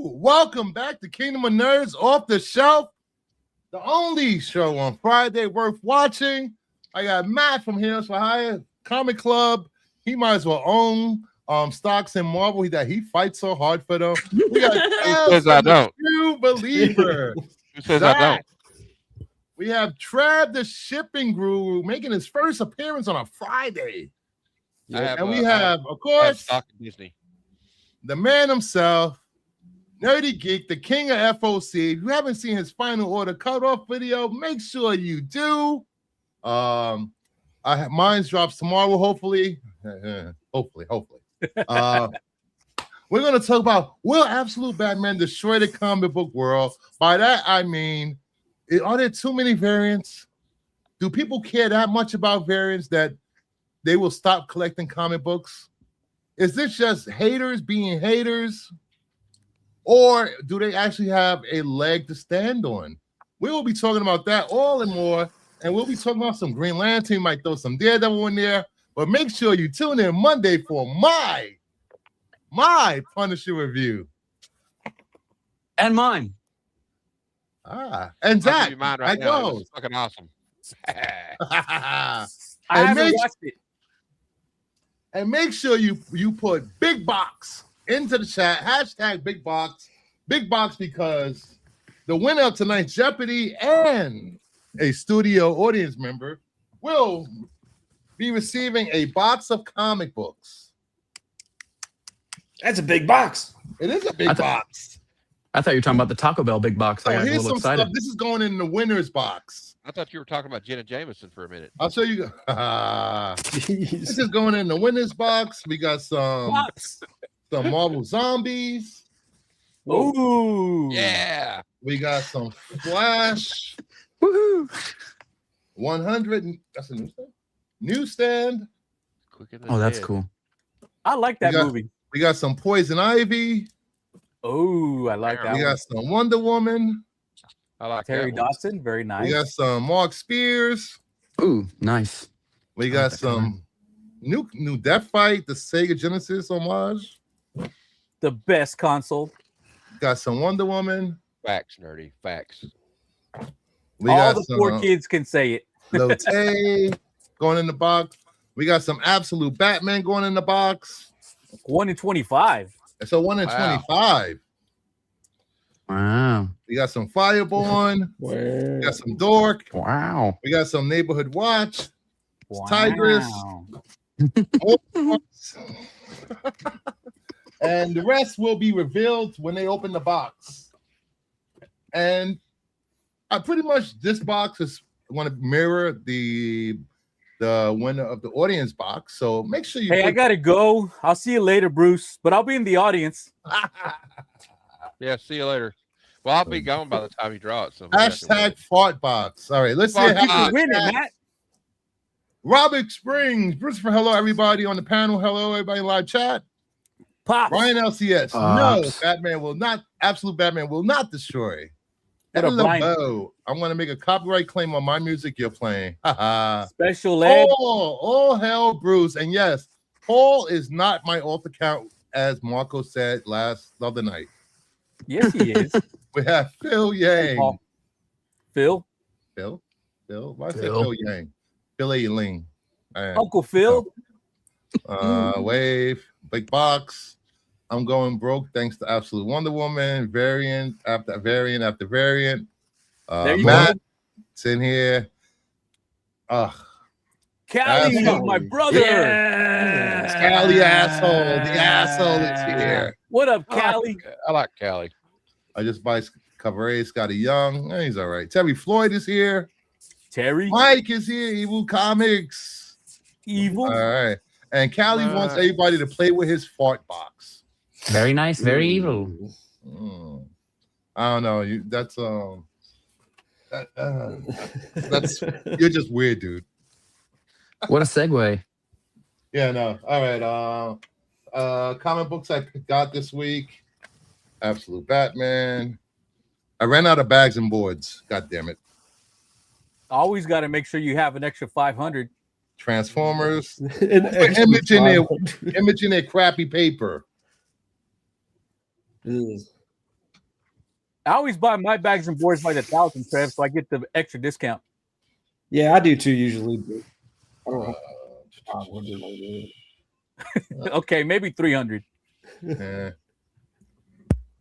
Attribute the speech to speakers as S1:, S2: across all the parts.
S1: Welcome back to Kingdom of Nerds Off the Shelf, the only show on Friday worth watching. I got Matt from Heroes for Hire Comic Club. He might as well own stocks in Marvel. He fights so hard for them. We got
S2: Who says I don't?
S1: True Believer.
S2: Who says I don't?
S1: We have Trav, the shipping guru, making his first appearance on a Friday. And we have, of course,
S2: stock in Disney.
S1: The man himself, Nerdy Geek, the king of FOC. If you haven't seen his final order cutoff video, make sure you do. Mine's drops tomorrow, hopefully. Hopefully. We're going to talk about, will Absolute Batman destroy the comic book world? By that, I mean, are there too many variants? Do people care that much about variants that they will stop collecting comic books? Is this just haters being haters? Or do they actually have a leg to stand on? We will be talking about that all and more. And we'll be talking about some Green Lantern. Might throw some Daredevil in there. But make sure you tune in Monday for my Punisher review.
S3: And mine.
S1: And Zach.
S2: Mine right now. It's fucking awesome.
S3: I haven't watched it.
S1: And make sure you put Big Box into the chat. Hashtag Big Box. Big Box, because the winner of tonight's Jeopardy and a studio audience member will be receiving a box of comic books.
S4: That's a big box.
S1: It is a big box.
S3: I thought you were talking about the Taco Bell big box. I got a
S1: here's
S3: little
S1: some
S3: excited.
S1: stuff. This is going in the winner's box.
S2: I thought you were talking about Jenna Jameson for a minute.
S1: I'll show you. This is going in the winner's box. We got some Marvel Zombies.
S3: Ooh.
S2: Yeah.
S1: We got some Flash.
S3: Woohoo.
S1: 100. That's a newsstand.
S3: Oh, that's cool. I like that movie.
S1: We got some Poison Ivy.
S3: Oh, I like that.
S1: We got some Wonder Woman.
S2: I like
S3: Terry Dodson. Very nice.
S1: We got some Mark Spears.
S3: Ooh, nice.
S1: We got some new Death Fight, the Sega Genesis homage.
S5: The best console.
S1: Got some Wonder Woman.
S2: Facts, nerdy. Facts.
S1: We
S5: All
S1: got
S5: the
S1: some,
S5: poor kids can say it.
S1: Lotte going in the box. We got some Absolute Batman going in the box.
S5: 1 in 25.
S1: So 1 in 25.
S3: Wow.
S1: We got some Fireborn. We got some Dork.
S3: Wow.
S1: We got some Neighborhood Watch. Tigress. And the rest will be revealed when they open the box. And I pretty much, this box is going to mirror the winner of the audience box. So make sure you.
S5: Hey, I gotta go. I'll see you later, Bruce. But I'll be in the audience.
S2: Yeah, see you later. Well, I'll be gone by the time you draw it. So
S1: Hashtag fart box. All right, let's see.
S5: Win it, Matt.
S1: Robert Springs, Christopher. Hello, everybody on the panel. Hello, everybody in live chat.
S5: Pops.
S1: Ryan LCS. No, Batman will not. Absolute Batman will not destroy. Hello, I'm going to make a copyright claim on my music you're playing.
S5: Special ed.
S1: All hell, Bruce. And yes, Paul is not my alt account, as Marco said the other night.
S5: Yes, he is.
S1: We have Phil Yang.
S5: Phil.
S1: Why is it Phil Yang? Phil A. Ling.
S5: Uncle Phil.
S1: Wave. Big box. I'm going broke thanks to Absolute Wonder Woman. Variant after variant after variant. Matt, it's in here.
S5: Callie, my brother.
S1: Yes. Callie, asshole. The asshole is here.
S5: What up, Callie?
S2: I like Callie.
S1: I just buy cover A. Scotty Young. He's all right. Terry Floyd is here.
S5: Terry.
S1: Mike is here. Evil Comics.
S5: Evil.
S1: All right. And Callie wants everybody to play with his fart box.
S3: Very nice. Very evil.
S1: I don't know. That's you're just weird, dude.
S3: What a segue.
S1: Yeah, no. All right. Comic books I got this week. Absolute Batman. I ran out of bags and boards. God damn it.
S5: Always got to make sure you have an extra 500.
S1: Transformers. Image in their crappy paper.
S5: I always buy my bags and boards by the 1,000, Trev, so I get the extra discount.
S4: Yeah, I do too usually. But I don't know. 500 maybe.
S5: Okay, maybe 300.
S1: Yeah.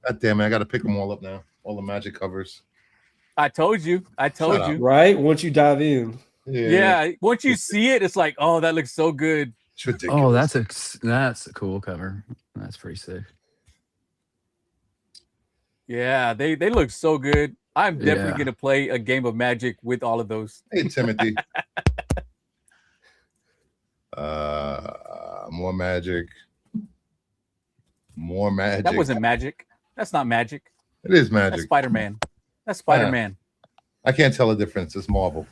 S1: God damn it! I got to pick them all up now. All the Magic covers.
S5: I told you.
S1: Shut
S5: you.
S4: Right? Once you dive in.
S5: Yeah. Once you see it, it's like, oh, that looks so good.
S1: It's ridiculous.
S3: Oh, that's a cool cover. That's pretty sick.
S5: Yeah, they look so good. I'm definitely
S3: Yeah.
S5: gonna play a game of Magic with all of those.
S1: Hey, Timothy. More Magic. More Magic.
S5: That wasn't Magic. That's not Magic.
S1: It is
S5: That's
S1: Magic.
S5: Spider-Man. That's Spider-Man.
S1: I can't tell the difference. It's Marvel.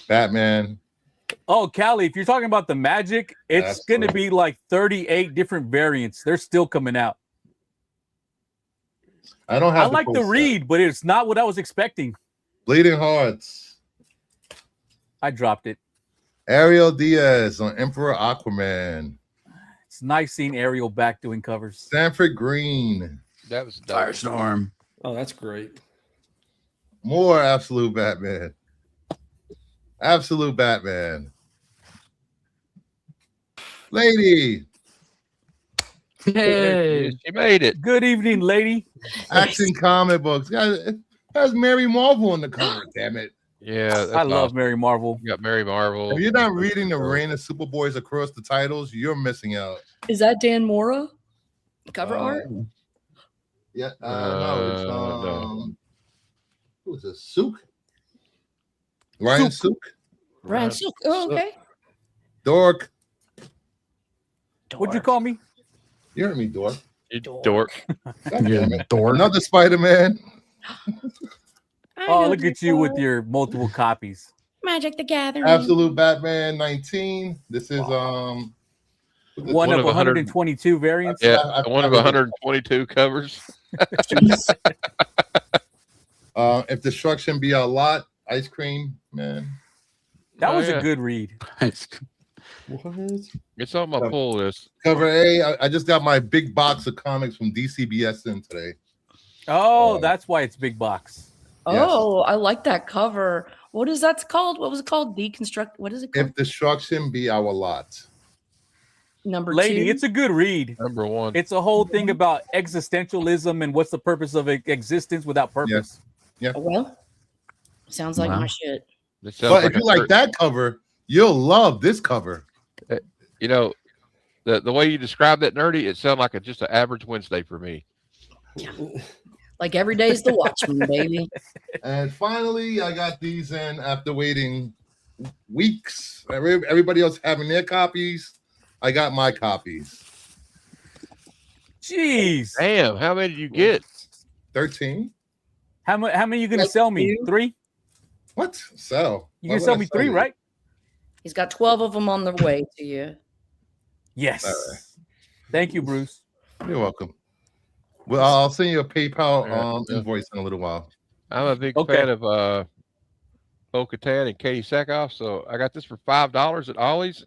S1: Batman.
S5: Oh, Callie, if you're talking about the Magic, it's
S1: That's
S5: gonna
S1: cool.
S5: be like 38 different variants. They're still coming out.
S1: I don't
S5: I
S1: have.
S5: like the
S1: poster.
S5: read, but it's not what I was expecting.
S1: Bleeding Hearts.
S5: I dropped it.
S1: Ariel Diaz on Emperor Aquaman.
S5: It's nice seeing Ariel back doing covers.
S1: Sanford Green.
S2: That was dope.
S3: Firestorm.
S4: Oh, that's great.
S1: More Absolute Batman. Absolute Batman. Lady.
S3: Yay.
S2: She made it.
S5: Good evening, lady.
S1: Action comic books. Guys, it has Mary Marvel on the cover, damn it.
S2: Yeah, that's
S5: I love
S2: awesome.
S5: Mary Marvel.
S2: You got Mary Marvel.
S1: If you're not reading the Reign of Superboys across the titles, you're missing out.
S6: Is that Dan Mora? Cover art?
S1: Yeah, no, it's
S2: No.
S1: who's this? Sook? Ryan Sook?
S6: Ryan Silk. Oh, okay.
S1: Dork.
S5: What'd you call me?
S1: You heard me, Dork.
S2: You
S6: Dork.
S2: dork.
S1: God
S3: You
S1: damn it.
S3: dork.
S1: Another Spider-Man.
S6: I
S5: Oh,
S6: know
S5: look at you with
S6: before.
S5: your multiple copies.
S6: Magic the Gathering.
S1: Absolute Batman 19. This is
S5: One
S2: One
S5: of
S2: of 100
S5: 122 variants.
S2: Yeah,
S1: I-
S2: one of 122 covers.
S1: If Destruction Be Our Lot, Ice Cream, man.
S5: That
S2: Oh,
S5: was
S2: yeah.
S5: a good read.
S4: What?
S2: It's on my pull list.
S1: Cover A. I just got my big box of comics from DCBS in today.
S5: Oh, that's why it's big box.
S6: Oh, I like that cover. What is that called? What was it called? Deconstruct. What is it called?
S1: If Destruction Be Our Lot.
S6: Number
S5: Lady,
S6: 2.
S5: it's a good read.
S2: Number one.
S5: It's a whole thing about existentialism and what's the purpose of existence without purpose.
S6: Oh, well, sounds like
S3: Wow.
S6: my shit.
S2: It sounds
S1: But if
S2: a
S1: you like
S2: certain-
S1: that cover, you'll love this cover.
S2: you know, the way you describe that nerdy, it sounds like just an average Wednesday for me.
S6: Like every day's the Watchmen, baby.
S1: And finally, I got these in after waiting weeks. Everybody else having their copies. I got my copies.
S5: Jeez.
S2: Damn, how many did you get?
S1: 13?
S5: How many you gonna
S6: Like
S5: sell me?
S6: you?
S5: 3?
S1: What? So
S5: You gonna sell me 3, right?
S6: He's got 12 of them on the way to you.
S5: Yes.
S1: All right.
S5: Thank you, Bruce.
S1: You're welcome. Well, I'll send you a PayPal
S2: Yeah.
S1: invoice in a little while.
S2: I'm a big
S5: Okay.
S2: fan of Bo Katan and Katie Sackhoff, so I got this for $5 at Ollie's.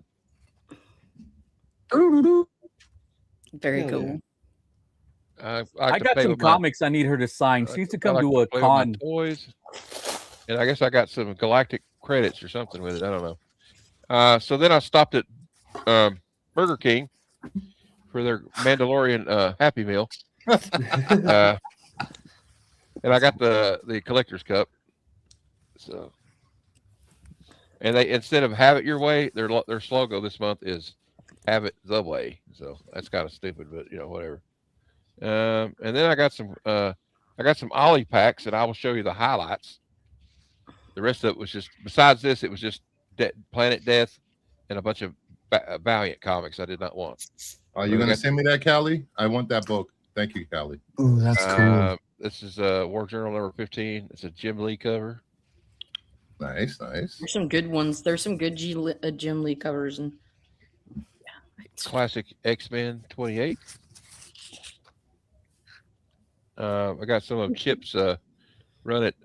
S6: Very
S4: Hell
S6: cool.
S4: yeah.
S2: I
S5: I got some comics I need her to sign. She needs to come to a con.
S2: Toys, and I guess I got some Galactic credits or something with it. I don't know. So then I stopped at Burger King for their Mandalorian Happy Meal, and I got the collector's cup. So, and they instead of have it your way, their slogan this month is have it the way. So that's kind of stupid, but whatever. And then I got some Ollie packs, and I will show you the highlights. The rest of it was just, besides this, it was just Planet Death and a bunch of Valiant comics I did not want.
S1: Are you going to send me that, Callie? I want that book. Thank you, Callie.
S3: Ooh, that's cool.
S2: This is War Journal number 15. It's a Jim Lee cover.
S1: Nice.
S6: There's some good ones. There's some good Jim Lee covers. And
S2: Classic X-Men 28. I got some of Chip's run at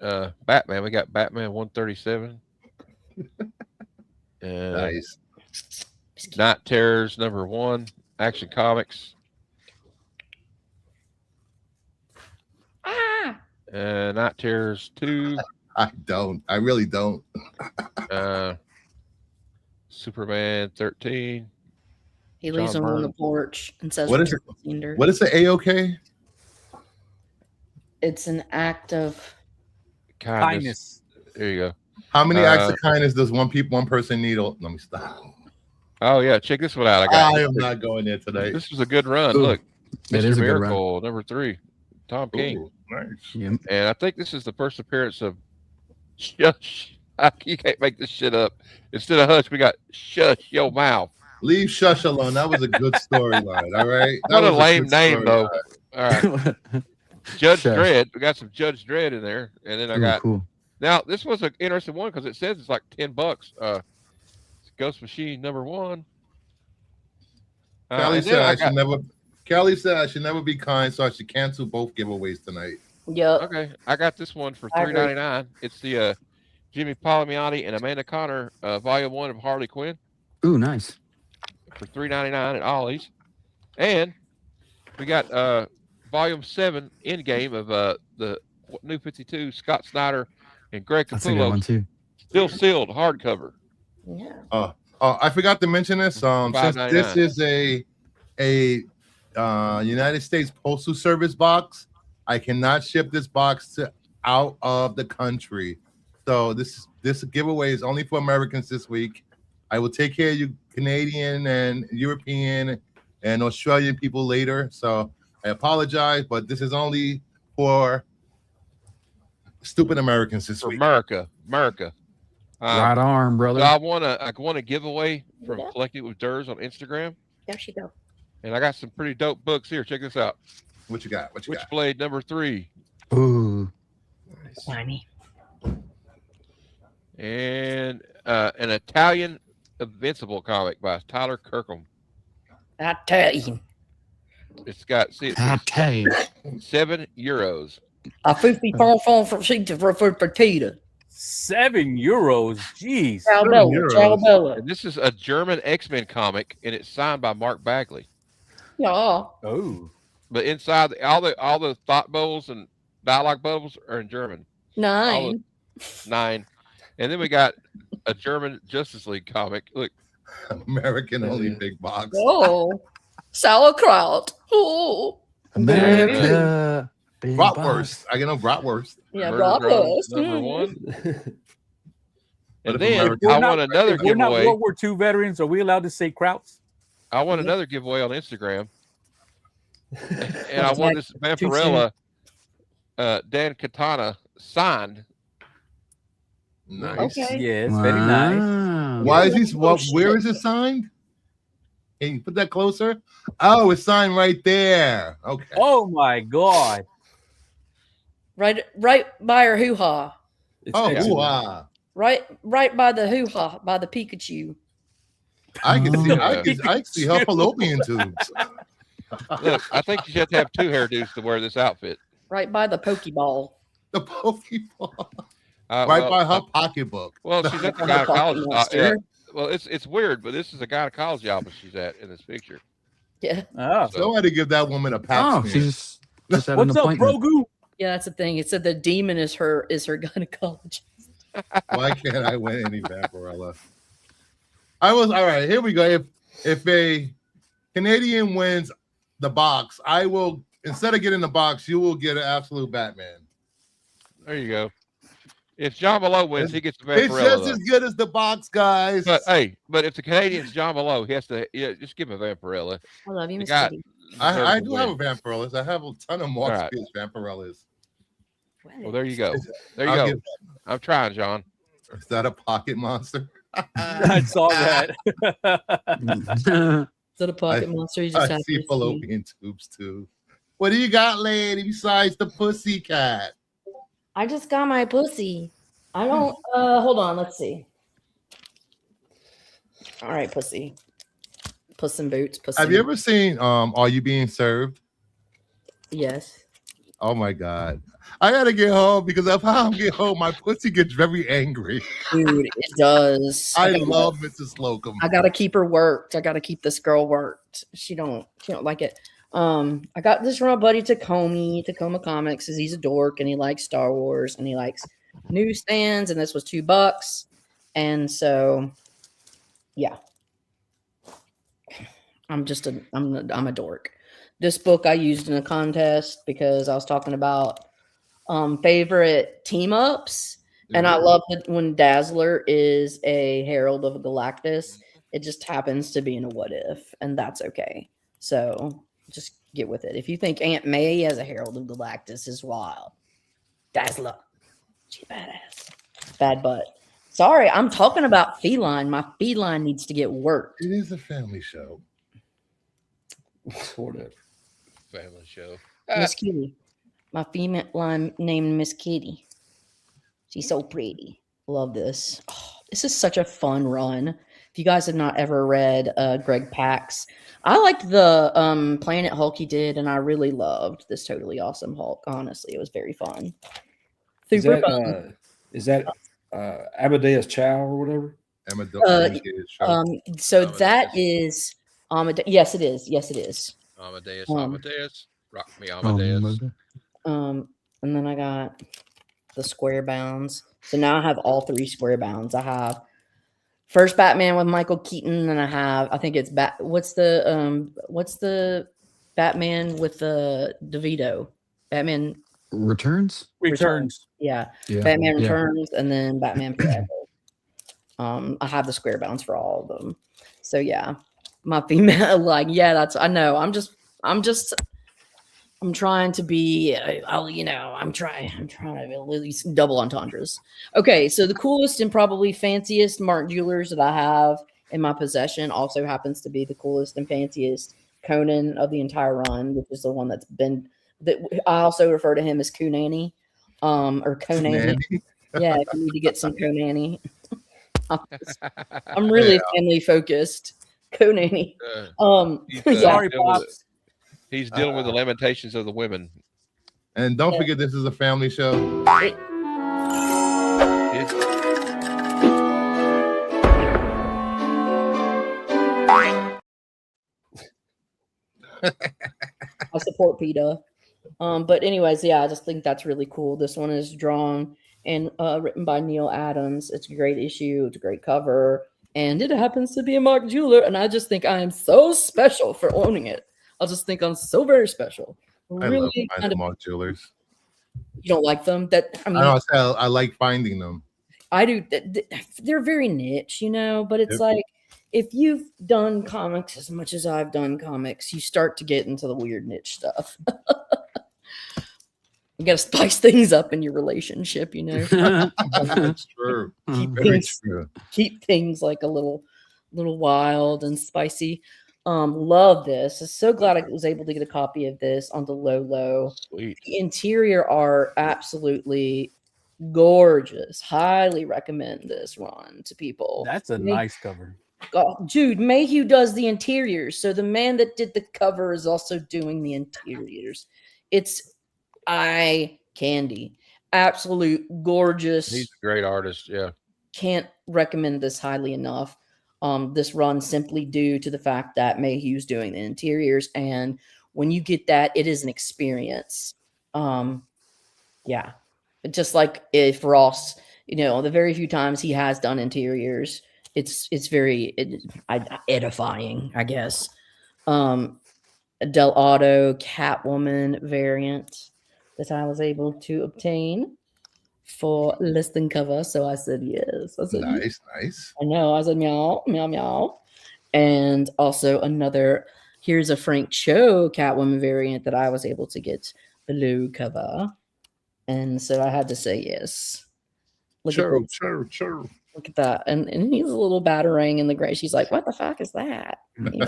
S2: Batman. We got Batman 137.
S1: Nice.
S2: Night Terrors number 1. Action Comics.
S6: Ah,
S2: Night Terrors 2.
S1: I don't. I really don't.
S2: Superman 13.
S6: he leaves
S2: John
S6: him on the
S2: Byrne.
S6: porch and says,
S1: What is it?
S6: "Return to sender."
S1: What is the A-OK?
S6: It's an act of
S5: Kindness.
S2: There you go.
S1: How many acts of kindness does one person need? Let me stop.
S2: Oh yeah, check this one out.
S1: I am not going there tonight.
S2: This was a good run.
S3: Ooh,
S2: Look,
S3: that
S2: Mr.
S3: is a good run.
S2: Miracle, number 3, Tom King.
S1: Ooh, nice.
S3: Yep.
S2: And I think this is the first appearance of Shush. You can't make this shit up. Instead of Hush, we got Shush Your Mouth.
S1: Leave Shush alone. That was a good storyline. All right. That
S2: What a
S1: was
S2: lame
S1: good
S2: name, though.
S1: storyline.
S2: All right. Judge
S3: Shush.
S2: Dredd. We got some Judge Dredd in there. And then I
S3: Ooh,
S2: got,
S3: cool.
S2: now this was an interesting one because it says it's like $10. Ghost Machine number 1.
S1: Callie
S2: and
S1: said
S2: then
S1: I should never. Callie said I should never be kind, so I should cancel both giveaways tonight.
S6: yep.
S2: Okay, I got this one for
S6: I agree.
S2: $3.99. It's the Jimmy Palmiotti and Amanda Connor Volume 1 of Harley Quinn
S3: Ooh, nice.
S2: for $3.99 at Ollie's. And we got Volume 7 Endgame of the New 52, Scott Snyder and Greg
S3: That's a good one
S2: Capullo,
S3: too.
S2: still sealed hardcover.
S6: Yeah.
S1: I forgot to mention this. Since this
S2: $5.99.
S1: is a United States Postal Service box, I cannot ship this box out of the country. So this giveaway is only for Americans this week. I will take care of you Canadian and European and Australian people later. So I apologize, but this is only for stupid Americans this
S2: For
S1: week.
S2: America.
S3: Right arm, brother.
S2: So I won a giveaway from Collecting with Durs on Instagram.
S6: There she go.
S2: And I got some pretty dope books here. Check this out.
S1: What you got? What you got?
S2: Witchblade number 3.
S3: Ooh.
S6: Tiny.
S2: And an Italian Invincible comic by Tyler Kirkham.
S6: I tell you.
S2: It's got it's
S3: Okay.
S2: €7.
S6: A 50 phone for potato.
S5: €7. Jeez.
S1: €7.
S6: Ciao
S2: And this is a German X-Men comic, and it's signed by Mark Bagley.
S6: Yeah.
S5: Oh.
S2: But inside all the thought bubbles and dialogue bubbles are in German.
S6: 9.
S2: 9. And then we got a German Justice League comic. Look,
S1: American only big box.
S6: Oh. Sauerkraut. Oh.
S3: America. Big boss.
S1: Bratwurst. I get no bratwurst.
S6: Yeah,
S2: Murder Drones
S6: bratwurst.
S2: number
S6: Mm.
S2: 1.
S1: But
S2: And
S1: if
S2: then
S1: America-
S2: I won another
S5: If we're not
S2: giveaway.
S5: World War II veterans, are we allowed to say Krauts?
S2: I won another giveaway on Instagram. And I won this
S6: Too
S2: Vampirella Dan Katana signed.
S1: Nice.
S6: Okay.
S5: Yes, very nice.
S3: Wow.
S1: Why is this?
S6: Oh,
S1: Where
S6: shit.
S1: is it signed? Can you put that closer? Oh, it's signed right there. Okay.
S5: Oh my God.
S6: Right by her hoo-ha.
S1: Oh,
S2: yeah.
S1: ooh-ah.
S6: Right by the hoo-ha, by the Pikachu.
S1: I can see.
S3: Oh.
S1: I can see her fallopian tubes.
S2: Look, I think you have to have 2 hairdos to wear this outfit.
S6: Right by the Pokeball.
S1: The Pokeball.
S2: Right
S1: Right by her pocketbook.
S2: Well, she's at the
S6: On the Pocket
S2: gynecology.
S6: Monster.
S2: Well, it's weird, but this is a gynecology office she's at in this picture.
S6: Yeah.
S5: Oh.
S1: Somebody give that woman a pap
S3: Oh,
S1: smear.
S3: she's just had an
S5: What's up,
S3: appointment.
S5: Grogu?
S6: Yeah, that's the thing. It said the demon is her gynecologist.
S1: Why can't I win any Vampirella? All right. Here we go. If a Canadian wins the box, I will, instead of getting the box, you will get an absolute Batman.
S2: There you go. If John Below wins, he gets the
S1: It's
S2: Vampirella.
S1: just as good as the box, guys.
S2: But if the Canadian's John Below, he has to just give him a Vampirella.
S6: I love you,
S2: The
S6: Mr.
S2: guy-
S6: D.
S1: I
S2: deserves
S1: do
S2: to
S1: have a
S2: win.
S1: Vampirellas. I have a ton of
S2: All right.
S1: Morpheus Vampirellas.
S2: Well, there you go. There you
S1: I'll
S2: go.
S1: give-
S2: I'm trying, John.
S1: Is that a pocket monster?
S5: I saw that.
S6: Is that a pocket monster? You just
S1: I
S6: have
S1: see
S6: to
S1: fallopian tubes too. What do you got, lady, besides the pussy cat?
S6: I just got my pussy. I don't. Hold on. Let's see. All right, pussy. Puss in Boots. Pussy.
S1: Have you ever seen Are You Being Served?
S6: Yes.
S1: Oh my God. I gotta get home because if I don't get home, my pussy gets very angry.
S6: Dude, it does.
S1: I love Mrs. Slocum.
S6: I gotta keep her worked. I gotta keep this girl worked. She don't like it. I got this from my buddy Tacoma Comics, because he's a dork and he likes Star Wars and he likes newsstands, and this was $2. And so yeah. I'm a dork. This book I used in a contest because I was talking about favorite team ups. And I love that when Dazzler is a Herald of Galactus, it just happens to be in a what if, and that's okay. So just get with it. If you think Aunt May as a Herald of Galactus is wild, Dazzler, she badass. Bad butt. Sorry, I'm talking about feline. My feline needs to get worked.
S1: It is a family show.
S4: Sort of.
S2: Family show.
S6: Miss Kitty. My female line named Miss Kitty. She's so pretty. Love this. Oh, this is such a fun run. If you guys have not ever read Greg Pak's, I liked the Planet Hulk he did, and I really loved this Totally Awesome Hulk. Honestly, it was very fun.
S4: Is
S6: Super
S4: that,
S6: fun.
S4: Amadeus Chow or whatever?
S6: So that is Amadeus. Yes, it is. Yes, it is.
S2: Amadeus, Amadeus. Rock me, Amadeus.
S6: And then I got the square bounds. So now I have all 3 square bounds. I have first Batman with Michael Keaton, and I think it's what's the Batman with the DeVito? Batman
S3: Returns.
S6: Yeah.
S3: Yeah.
S6: Batman Returns, and then Batman Forever. I have the square bounds for all of them. So yeah, my female I know. I'm trying to be, I'm trying to at least double entendres. Okay, so the coolest and probably fanciest Mark Jewelers that I have in my possession also happens to be the coolest and fanciest Conan of the entire run, which is the one that I also refer to him as Coonanny, or Conan. Yeah, if you need to get some Conanny. I'm really family focused. Conanny.
S5: Sorry, Pops.
S2: He's dealing with the lamentations of the women.
S1: And don't forget, this is a family show.
S6: I support PETA. But anyways, yeah, I just think that's really cool. This one is drawn and written by Neil Adams. It's a great issue. It's a great cover. And it happens to be a Mark Jeweler. And I just think I am so special for owning it. I just think I'm so very special. Really
S1: I love Mark Jewelers.
S6: You don't like them?
S1: I like finding them.
S6: I do. They're very niche, but it's like if you've done comics as much as I've done comics, you start to get into the weird niche stuff. You got to spice things up in your relationship,
S1: That's true.
S6: Keep things like a little wild and spicy. Love this. I'm so glad I was able to get a copy of this on the low.
S2: Sweet.
S6: The interior art absolutely gorgeous. Highly recommend this run to people.
S5: That's a nice cover.
S6: God, Jude Mayhew does the interiors, so the man that did the cover is also doing the interiors. It's eye candy, absolute gorgeous.
S2: He's a great artist. Yeah,
S6: can't recommend this highly enough. This run simply due to the fact that Mayhew's doing the interiors, and when you get that, it is an experience. Yeah, just like if Ross, the very few times he has done interiors, it's very edifying, I guess. Del Auto Catwoman variant that I was able to obtain for listing cover. So I said yes. I said
S1: nice.
S6: I know. I said meow, meow, meow. And also here's a Frank Cho Catwoman variant that I was able to get below cover. And so I had to say yes.
S1: Sure.
S6: Look at that. And he's a little batarang in the gray. She's like, what the fuck is that? And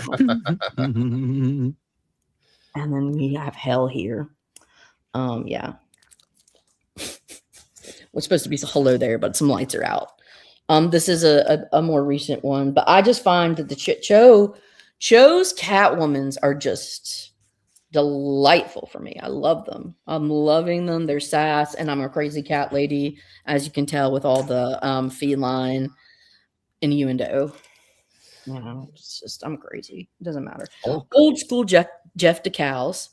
S6: then we have Hell here. Yeah. Was supposed to be hello there, but some lights are out. This is a more recent one, but I just find that the Cho's Catwomans are just delightful for me. I love them. I'm loving them. They're sass, and I'm a crazy cat lady, as you can tell with all the feline innuendo. You know, it's just I'm crazy. It doesn't matter.
S1: Oh.
S6: Old school Jeff DeCals.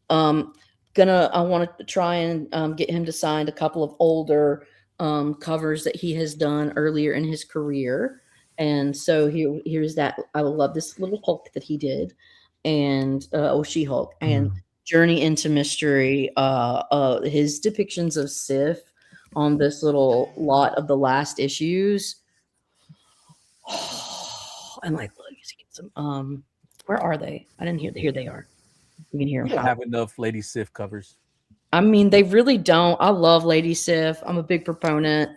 S6: I wanted to try and get him to sign a couple of older covers that he has done earlier in his career. And so here's that. I love this little Hulk that he did, and She-Hulk, and Journey into Mystery. His depictions of Sif on this little lot of the last issues. And like, look, you can get some. Where are they? I didn't hear. Here they are. You can hear
S5: We
S6: them.
S5: don't have enough Lady Sif covers.
S6: I mean, they really don't. I love Lady Sif. I'm a big proponent.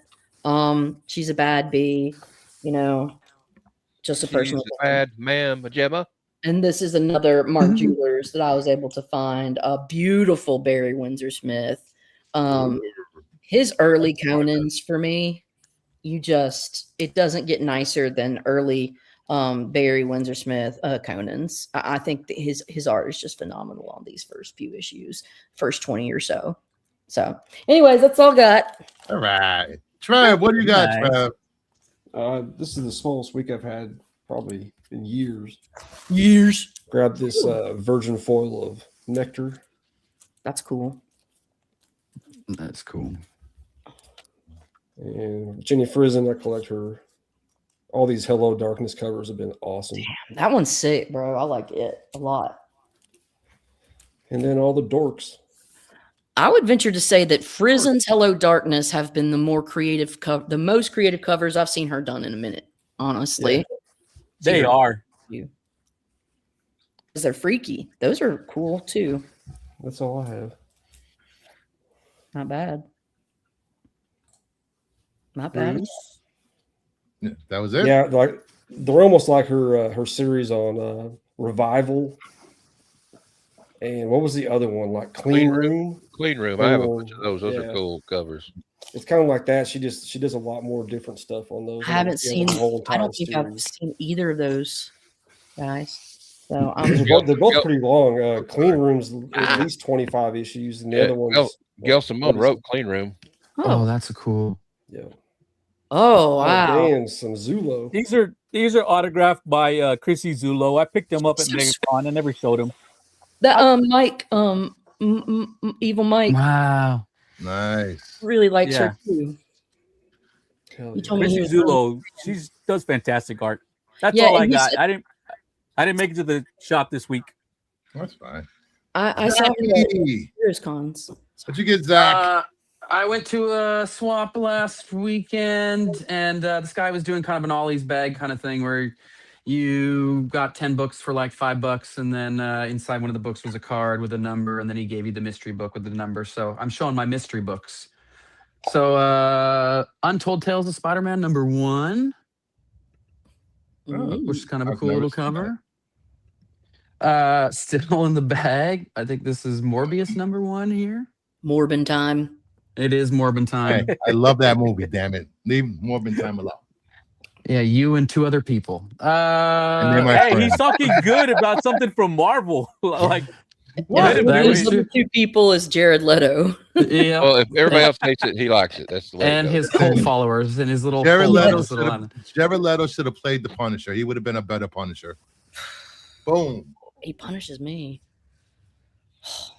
S6: She's a bad bee, you know, just a
S2: She's
S6: personal.
S2: a bad ma'am, Gemma.
S6: And this is another Mark Jewelers that I was able to find. A beautiful Barry Windsor Smith. His early Conans for me, it doesn't get nicer than early Barry Windsor Smith Conans. I think that his art is just phenomenal on these first few issues, first 20 or so. So, anyways, that's all I got.
S1: All right. Trev, what do you got,
S5: Nice.
S1: Trev?
S4: This is the smallest week I've had probably in years.
S6: Years.
S4: Grabbed this virgin foil of Nectar.
S6: That's cool.
S3: That's cool.
S4: And Jenny Frizen, I collect her. All these Hello Darkness covers have been awesome.
S6: That one's sick, bro. I like it a lot.
S4: And then all the dorks.
S6: I would venture to say that Frizen's Hello Darkness have been the most creative covers I've seen her done in a minute, honestly.
S4: Yeah.
S5: They are.
S6: Because they're freaky. Those are cool too.
S4: That's all I have.
S6: Not bad. Not bad.
S1: Yeah, that was it.
S4: Yeah, like they're almost like her series on Revival. And what was the other one? Like Clean Room.
S2: Clean Room. I have a
S4: Oh,
S2: bunch of those. Those
S4: yeah.
S2: are cool covers.
S4: It's kind of like that. She does a lot more different stuff on those.
S6: I haven't
S4: Yeah,
S6: seen.
S4: the whole
S6: I don't
S4: entire
S6: think I've
S4: series.
S6: seen either of those guys. So
S4: They're both pretty long. Clean Room's at least 25 issues, and the
S2: Yeah,
S4: other one's
S2: Gail Simone wrote Clean Room.
S3: Oh, that's a cool.
S4: yeah.
S6: Oh wow!
S4: And some Zulo.
S5: These are autographed by Chrissy Zulo. I picked them up at MegaCon and never showed them.
S6: That Mike, Evil Mike
S3: Wow.
S1: Nice.
S6: really likes
S5: Yeah.
S6: her too.
S4: Hell
S6: You
S4: yeah.
S6: told me
S5: Chrissy
S6: he was
S5: Zulo, she does fantastic art. That's
S6: Yeah,
S5: all I
S6: and he
S5: got.
S6: said-
S5: I didn't make it to the shop this week.
S1: That's fine.
S6: I saw her at
S1: Hey,
S6: Heroes Cons.
S1: what'd you get, Zach?
S7: I went to a swap last weekend, and this guy was doing kind of an Ollie's bag kind of thing where you got 10 books for like $5, and then inside one of the books was a card with a number, and then he gave you the mystery book with the number. So I'm showing my mystery books. So Untold Tales of Spider-Man #1, which is kind of a
S1: I've
S7: cool
S1: never
S7: little
S1: seen
S7: cover. Still in the bag. I think this is Morbius #1 here.
S6: Morbin time.
S7: It is Morbin time.
S1: Hey, I love that movie. Damn it, leave Morbin time alone.
S7: Yeah, you and 2 other people.
S1: And then my
S5: Hey,
S1: friend.
S5: he's talking good about something from Marvel. Like,
S7: Yeah,
S5: let him
S7: that
S5: do
S7: is
S5: it.
S7: true.
S6: 2 people is Jared Leto.
S7: Yeah.
S2: Well, if everybody else hates it, he likes it. That's the way.
S7: And
S2: it goes.
S7: his cult followers and his little
S1: Jared
S7: cult
S1: Leto
S7: his little island.
S1: should have played the Punisher. He would have been a better Punisher. Boom.
S6: He punishes me.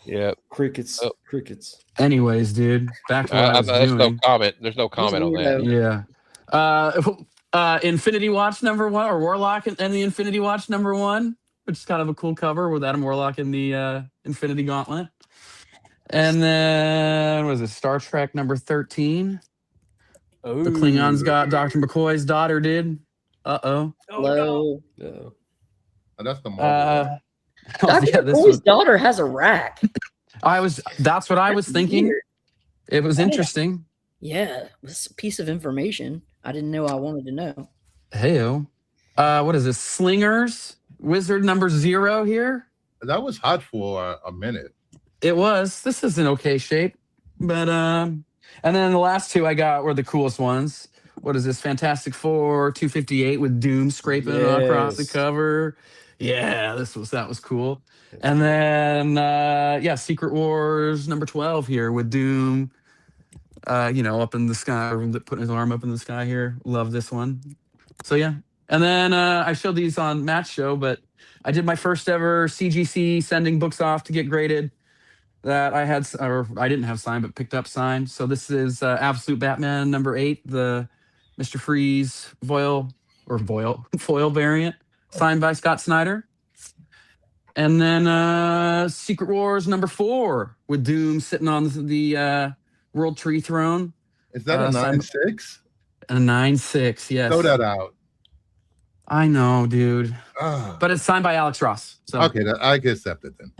S2: Yeah.
S4: Crickets.
S2: Oh.
S4: Crickets.
S7: Anyways, dude, back to what I was
S2: There's no
S7: doing.
S2: comment. There's no comment on that.
S7: Yeah. Infinity Watch #1, or Warlock and the Infinity Watch #1, which is kind of a cool cover with Adam Warlock in the Infinity Gauntlet. And then what is it? Star Trek #13. The Klingons got Dr. McCoy's daughter, did. Uh-oh.
S6: Hello.
S4: Yeah.
S1: Oh, that's the Marvel.
S6: Dr.
S7: this
S6: McCoy's
S7: was,
S6: daughter has a rack.
S7: that's what I was
S6: That's
S7: thinking.
S6: weird.
S7: It was interesting.
S6: Yeah, it's a piece of information I didn't know I wanted to know.
S7: Heyo. What is this? Slingers? Wizard #0 here?
S1: That was hot for a minute.
S7: It was. This is in okay shape. But and then the last 2 I got were the coolest ones. What is this? Fantastic Four 258 with Doom scraping across the
S4: Yes.
S7: cover. Yeah, that was cool. And then Secret Wars number 12 here with Doom. Up in the sky, putting his arm up in the sky here. Love this one. So yeah. And then I showed these on Matt's show, but I did my first ever CGC sending books off to get graded that I had, or I didn't have signed, but picked up signed. So this is Absolute Batman number 8, the Mr. Freeze foil variant, signed by Scott Snyder. And then Secret Wars number 4 with Doom sitting on the World Tree Throne.
S1: Is that a 9.6?
S7: A 9.6, yes.
S1: Throw that out.
S7: I know, dude.
S1: Ah.
S7: But it's signed by Alex Ross. So
S1: Okay, I can accept it then.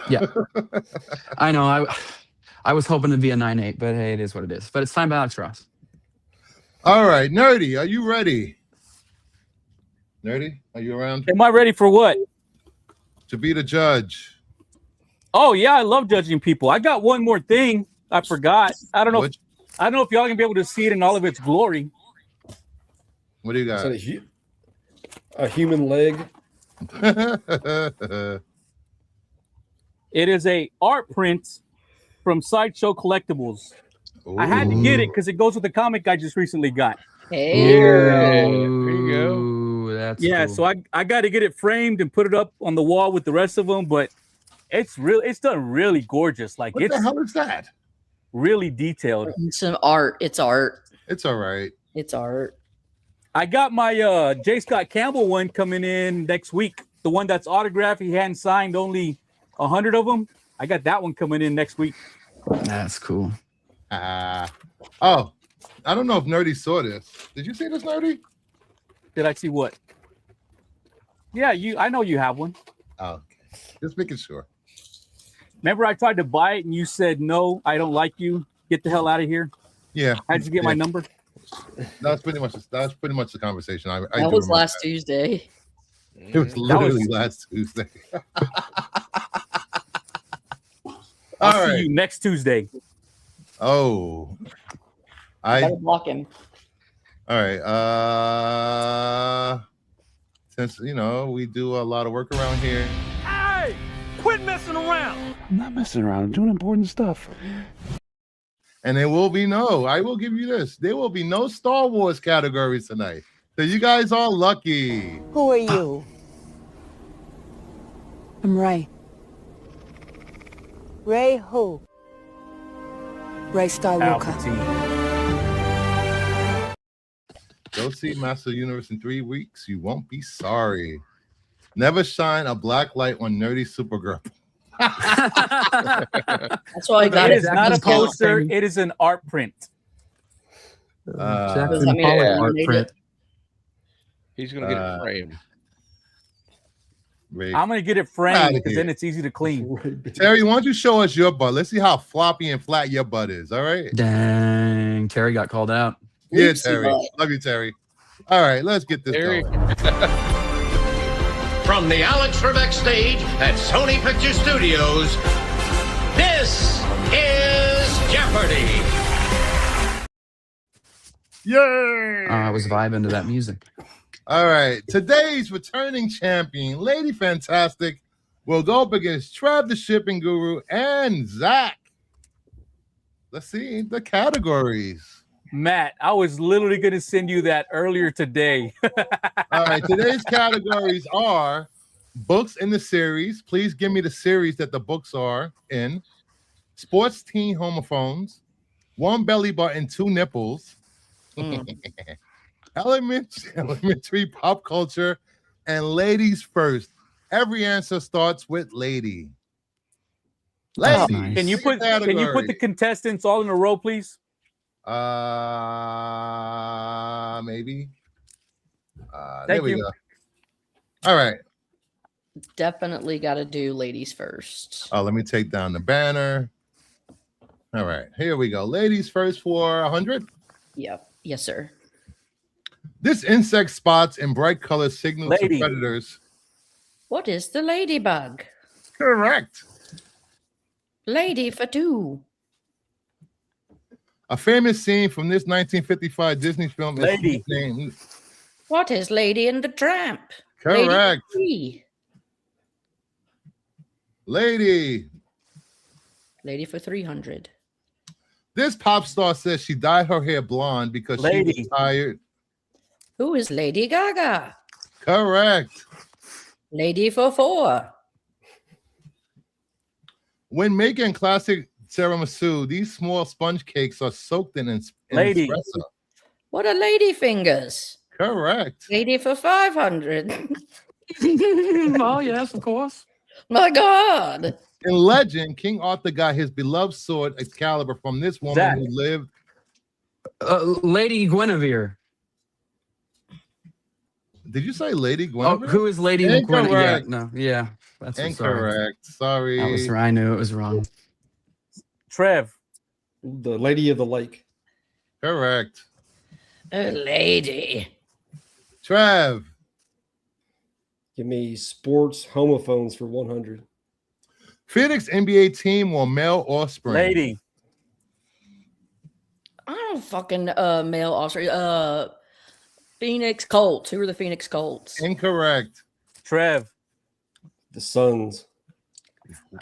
S7: yeah. I know. I was hoping to be a 9.8, but hey, it is what it is. But it's signed by Alex Ross.
S1: All right, Nerdy, are you ready? Nerdy, are you around
S5: Am I ready for what?
S1: to be the judge?
S5: Oh yeah, I love judging people. I got one more thing I forgot. I don't know. I don't know if y'all gonna be able to see it in all of its glory.
S1: What do you
S4: Is
S1: got?
S4: that a human leg?
S5: It is a art print from Sideshow Collectibles. I had to get it because it goes with the comic I just recently got.
S6: Hey,
S2: There you go.
S7: Ooh, that's
S5: Yeah,
S7: cool.
S5: so I got to get it framed and put it up on the wall with the rest of them, but it's done really gorgeous. Like
S1: What
S5: it's
S1: the hell is that?
S5: really detailed.
S6: it's an art. It's art.
S1: It's all right.
S6: It's art.
S5: I got my J. Scott Campbell one coming in next week. The one that's autographed. He hadn't signed only 100 of them. I got that one coming in next week.
S7: That's cool.
S1: Oh, I don't know if Nerdy saw this. Did you see this, Nerdy?
S5: Did I see what? Yeah, I know you have one.
S1: Oh, okay. Just making sure.
S5: Remember I tried to buy it and you said, no, I don't like you. Get the hell out of here.
S1: Yeah.
S5: How'd you get my number?
S1: That's pretty much the conversation. I
S6: That
S1: do
S6: was
S1: remember
S6: last
S1: that.
S6: Tuesday.
S1: It was literally last Tuesday.
S5: I'll
S1: All
S5: see
S1: right.
S5: you next Tuesday.
S1: Oh,
S6: Gotta block him.
S1: all right. Since we do a lot of work around here.
S8: Hey, quit messing around.
S3: I'm not messing around. I'm doing important stuff.
S1: And there will be I will give you this. There will be no Star Wars categories tonight. So you guys are lucky.
S9: Who are you? I'm Ray. Ray who? Ray Skywalker.
S1: Go see Master of the Universe in 3 weeks. You won't be sorry. Never shine a black light on nerdy Supergirl.
S6: That's why I got
S5: It
S6: it.
S5: is not a
S7: Jackson Pollock,
S5: poster.
S7: baby.
S5: It is an art print.
S6: Does
S7: Jackson
S6: that mean
S7: Pollock
S6: I
S7: art
S6: made
S7: print.
S6: it?
S2: He's gonna get it framed.
S1: Ray.
S5: I'm gonna get it
S1: Outta
S5: framed because
S1: here.
S5: then it's easy to clean.
S1: Terry, why don't you show us your butt? Let's see how floppy and flat your butt is. All right.
S7: Dang, Terry got called out.
S1: Yeah,
S6: Oopsie
S1: Terry.
S6: butt.
S1: Love you, Terry. All right, let's get this
S2: Terry.
S1: going.
S10: From the Alex Trebek stage at Sony Picture Studios, this is Jeopardy!
S1: Yay!
S7: I was vibing to that music.
S1: All right, today's returning champion, Lady Fantastic, will go up against Trev, the shipping guru, and Zach. Let's see the categories.
S5: Matt, I was literally gonna send you that earlier today.
S1: All right, today's categories are books in the series. Please give me the series that the books are in. Sports teen homophones, one belly button, two nipples, elementary pop culture, and ladies first. Every answer starts with lady. Ladies,
S7: nice.
S5: Can you put the
S1: category.
S5: contestants all in a row, please?
S1: Maybe.
S5: Thank
S1: There we
S5: you.
S1: go. All right.
S6: Definitely got to do ladies first.
S1: Let me take down the banner. All right, here we go. Ladies first for 100.
S6: Yep. Yes, sir.
S1: This insect spots in bright colors signals
S5: Lady.
S1: to predators.
S6: What is the ladybug?
S1: Correct.
S6: Lady for two.
S1: A famous scene from this 1955 Disney film is
S5: Lady.
S1: named.
S6: What is Lady and the Tramp?
S1: Correct.
S6: Lady for three.
S1: Lady.
S6: Lady for 300.
S1: This pop star says she dyed her hair blonde because she
S5: Lady.
S1: was tired.
S6: Who is Lady Gaga?
S1: Correct.
S6: Lady for 4.
S1: When making classic tiramisu, these small sponge cakes are soaked in
S5: Lady.
S1: espresso.
S6: What are lady fingers?
S1: Correct.
S6: Lady for 500.
S7: Oh yes, of course.
S6: My God.
S1: In legend, King Arthur got his beloved sword Excalibur from this woman
S5: Zach.
S1: who lived.
S7: Lady Guinevere.
S1: Did you say Lady
S7: Oh,
S1: Guinevere?
S7: who is Lady Guinevere? Yeah,
S1: Incorrect.
S7: no, yeah. That's sorry.
S1: Incorrect. Sorry.
S3: That was I knew it was wrong.
S5: Trev.
S4: The Lady of the Lake.
S1: Correct.
S6: A lady.
S1: Trev.
S4: Give me sports homophones for 100.
S1: Phoenix NBA team or male offspring?
S5: Lady.
S6: I don't fucking male offspring. Phoenix Colts. Who are the Phoenix Colts?
S1: Incorrect.
S5: Trev.
S4: The Suns.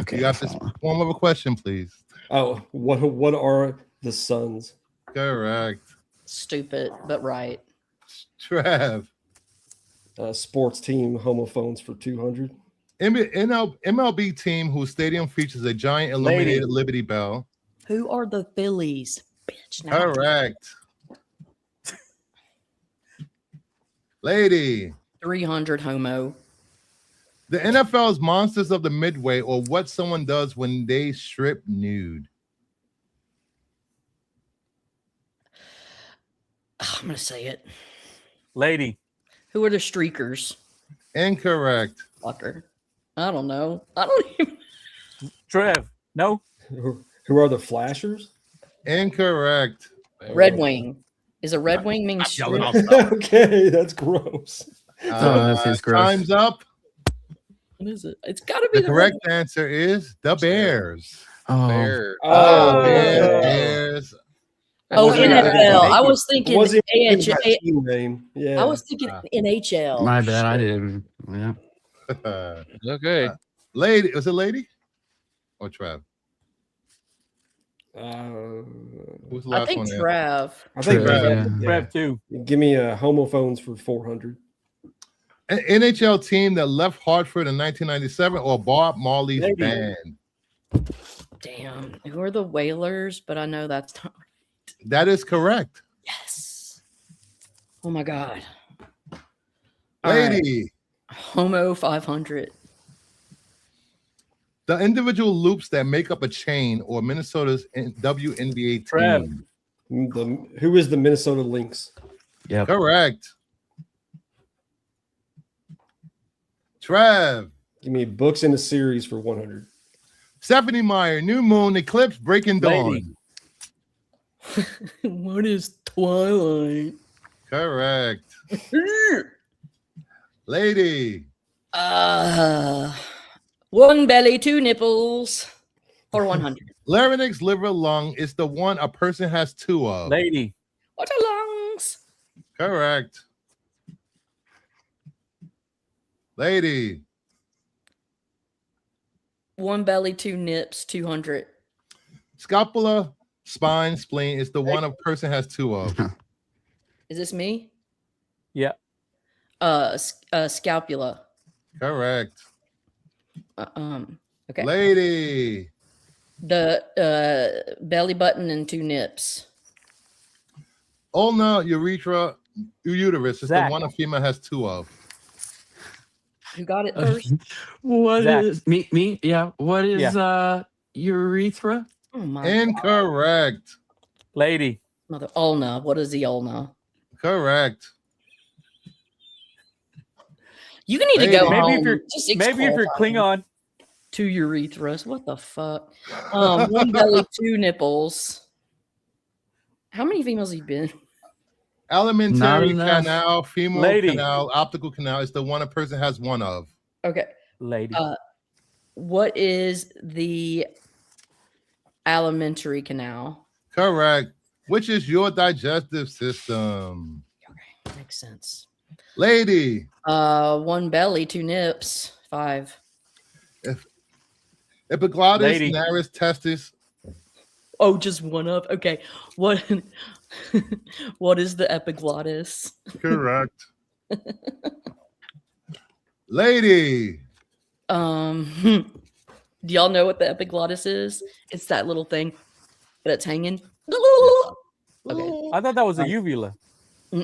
S3: Okay.
S1: You got this form of a question, please.
S4: Oh, what are the Suns?
S1: Correct.
S6: Stupid, but right.
S1: Trev.
S4: Sports team homophones for 200.
S1: MLB team whose stadium features a giant illuminated Liberty Bell.
S6: Who are the Phillies? Bitch. Now.
S1: Correct. Lady.
S6: 300 homo.
S1: The NFL's Monsters of the Midway, or what someone does when they strip nude.
S6: I'm going to say it.
S5: Lady.
S6: Who are the Streakers?
S1: Incorrect.
S6: Fucker. I don't know. I don't even.
S5: Trev. No.
S4: Who are the Flashers?
S1: Incorrect.
S6: Red Wing. Is a Red Wing mean strip?
S4: Okay, that's gross.
S3: That is gross.
S1: Time's up.
S6: What is it? It's got to be
S1: The correct answer is the Bears.
S3: Oh,
S2: Bear.
S1: Bears.
S6: Oh,
S2: Wasn't
S6: NFL.
S2: even-
S6: I was thinking
S4: Wasn't even
S6: AHL.
S4: my team name. Yeah.
S6: I was thinking NHL.
S3: my bad. I didn't. Yeah.
S2: Okay.
S1: Lady, was it lady or Trav? Who's the
S6: I
S1: last
S6: think
S1: one? there?
S6: Trav.
S4: I think
S3: Trev,
S4: yeah.
S5: Trev too.
S4: Give me homophones for 400.
S1: An NHL team that left Hartford in 1997 or Bob Marley's
S5: Lady.
S1: band.
S6: Damn. Who are the Whalers? But I know that's not.
S1: That is correct.
S6: Yes. Oh my God. All right.
S1: Lady.
S6: Homo 500.
S1: The individual loops that make up a chain or Minnesota's WNBA
S5: Trev.
S1: team.
S4: Who is the Minnesota Lynx?
S3: Yep.
S1: Correct. Trev.
S4: Give me books in a series for 100.
S1: Stephanie Meyer, New Moon, Eclipse, Breaking Dawn.
S5: Lady.
S6: What is Twilight?
S1: Correct. Lady.
S6: One belly, two nipples, or 100.
S1: Larynx, liver, lung is the one a person has two of.
S5: Lady.
S6: What are lungs?
S1: Correct. Lady.
S6: One belly, two nips, 200.
S1: Scapula, spine, spleen is the one a person has two of.
S6: Is this me?
S5: Yeah.
S6: Scapula.
S1: Correct.
S6: Okay.
S1: Lady.
S6: The belly button and two nips.
S1: Ulna, urethra, uterus is
S5: Zach.
S1: the one a female has two of.
S6: Who got it first?
S7: What
S5: Zach.
S7: is me? Yeah. What is urethra?
S6: Oh my
S1: Incorrect.
S5: Lady.
S6: mother. Ulna. What is the ulna?
S1: Correct.
S6: You need to go
S1: Maybe
S6: home.
S5: if you're-
S6: Just
S5: Maybe if you're
S6: qualify.
S5: Klingon.
S6: Two urethras. What the fuck? One belly, two nipples. How many females have you been?
S1: Alimentary
S7: Not enough.
S1: canal, femoral
S5: Lady.
S1: canal, optical canal is the one a person has one of.
S6: Okay.
S5: Lady.
S6: What is the alimentary canal?
S1: Correct. Which is your digestive system.
S6: Okay, makes sense.
S1: Lady.
S6: One belly, two nips, 5.
S1: Epiglottis,
S5: Lady.
S1: nares, testis.
S6: Oh, just one of. Okay, what? What is the epiglottis?
S1: Correct. Lady.
S6: Do y'all know what the epiglottis is? It's that little thing that's hanging. Okay.
S5: I thought that was a uvula.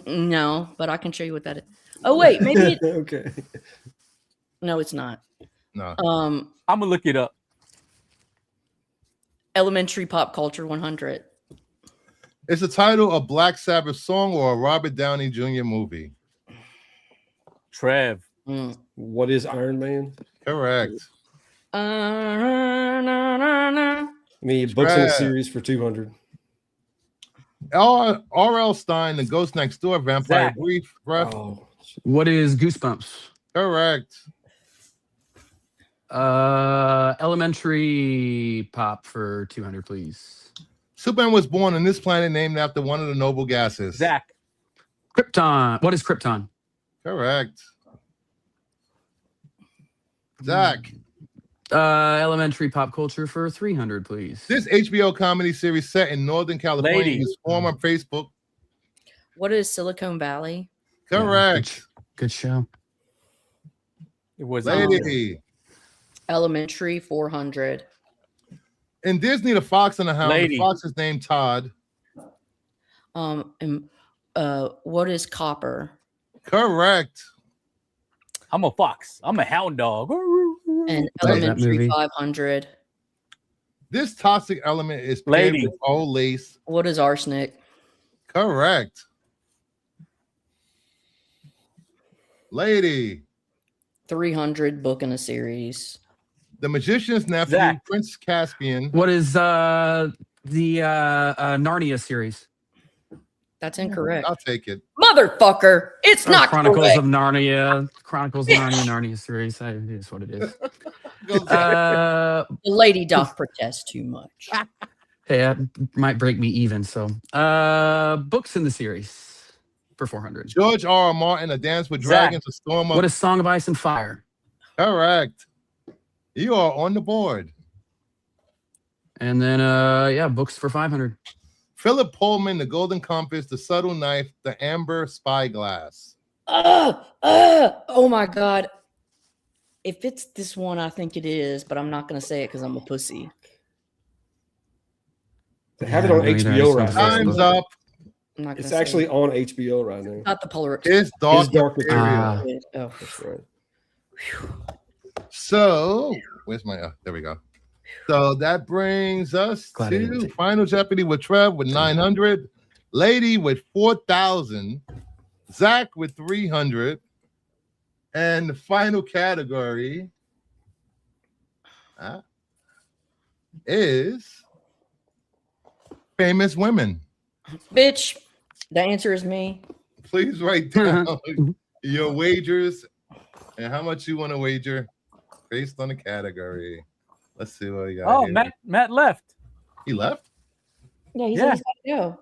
S6: No, but I can show you what that is. Oh wait, maybe it,
S4: Okay.
S6: no, it's not.
S1: No.
S5: I'm gonna look it up.
S6: Elementary Pop Culture 100.
S1: It's the title of Black Sabbath song or a Robert Downey Jr. movie.
S5: Trev.
S4: What is Iron Man?
S1: Correct.
S4: I mean, books in a
S1: Trav.
S4: series for 200.
S1: R.L. Stein, The Ghost Next Door, Vampire
S5: Zach.
S1: Brief, Breath.
S4: Oh,
S7: What is Goosebumps?
S1: Correct.
S7: Elementary Pop for 200, please.
S1: Superman was born on this planet named after one of the noble gases.
S5: Zach.
S7: Krypton. What is Krypton?
S1: Correct. Zach.
S7: Elementary Pop Culture for 300, please.
S1: This HBO comedy series set in Northern California
S5: Lady.
S1: is former Facebook.
S6: What is Silicon Valley?
S1: Correct.
S7: Good show.
S5: It was
S1: Lady.
S6: Elementary 400.
S1: In Disney, The Fox and the Hound,
S5: Lady.
S1: the fox is named Todd.
S6: What is Copper?
S1: Correct.
S5: I'm a fox. I'm a hound dog.
S6: And
S7: that
S6: Elementary
S7: movie?
S6: 500.
S1: This toxic element is paired
S5: Lady.
S1: with old lace.
S6: What is arsenic?
S1: Correct. Lady.
S6: 300. Book in a series.
S1: The Magician's Nephew,
S5: Zach.
S1: Prince Caspian.
S7: What is the Narnia series?
S6: That's incorrect.
S1: I'll take it.
S6: Motherfucker! It's not
S7: Chronicles
S6: correct.
S7: of Narnia. Chronicles of Narnia series. It is what it is.
S6: The lady doth protest too much.
S7: Hey, that might break me even. So, books in the series for 400.
S1: George R. R. Martin, A Dance with
S5: Zach.
S1: Dragons, A Storm of...
S7: What is Song of Ice and Fire?
S1: Correct. You are on the board.
S7: And then, books for 500.
S1: Philip Pullman, The Golden Compass, The Subtle Knife, The Amber Spyglass.
S6: Oh my god. If it's this one, I think it is, but I'm not gonna say it because I'm a pussy.
S4: They have it on
S7: Yeah,
S4: HBO right now.
S1: Time's up.
S6: I'm not gonna
S4: It's
S6: say
S4: actually
S6: it.
S4: on HBO right now.
S6: Not the Polar
S1: It's Dark
S4: It's Dark
S1: Material.
S4: Material.
S6: Oh,
S4: That's right.
S1: So, where's my... there we go. So that brings us
S7: Glad I didn't
S1: to
S7: take-
S1: Final Jeopardy with Trev with 900, Lady with 4,000, Zach with 300, and the final category is famous women.
S6: bitch. The answer is me.
S1: Please write down your wagers and how much you want to wager based on the category. Let's see what we got.
S5: Oh,
S1: here.
S5: Matt left.
S1: He left?
S6: Yeah, he
S5: Yeah.
S6: said he's gotta go.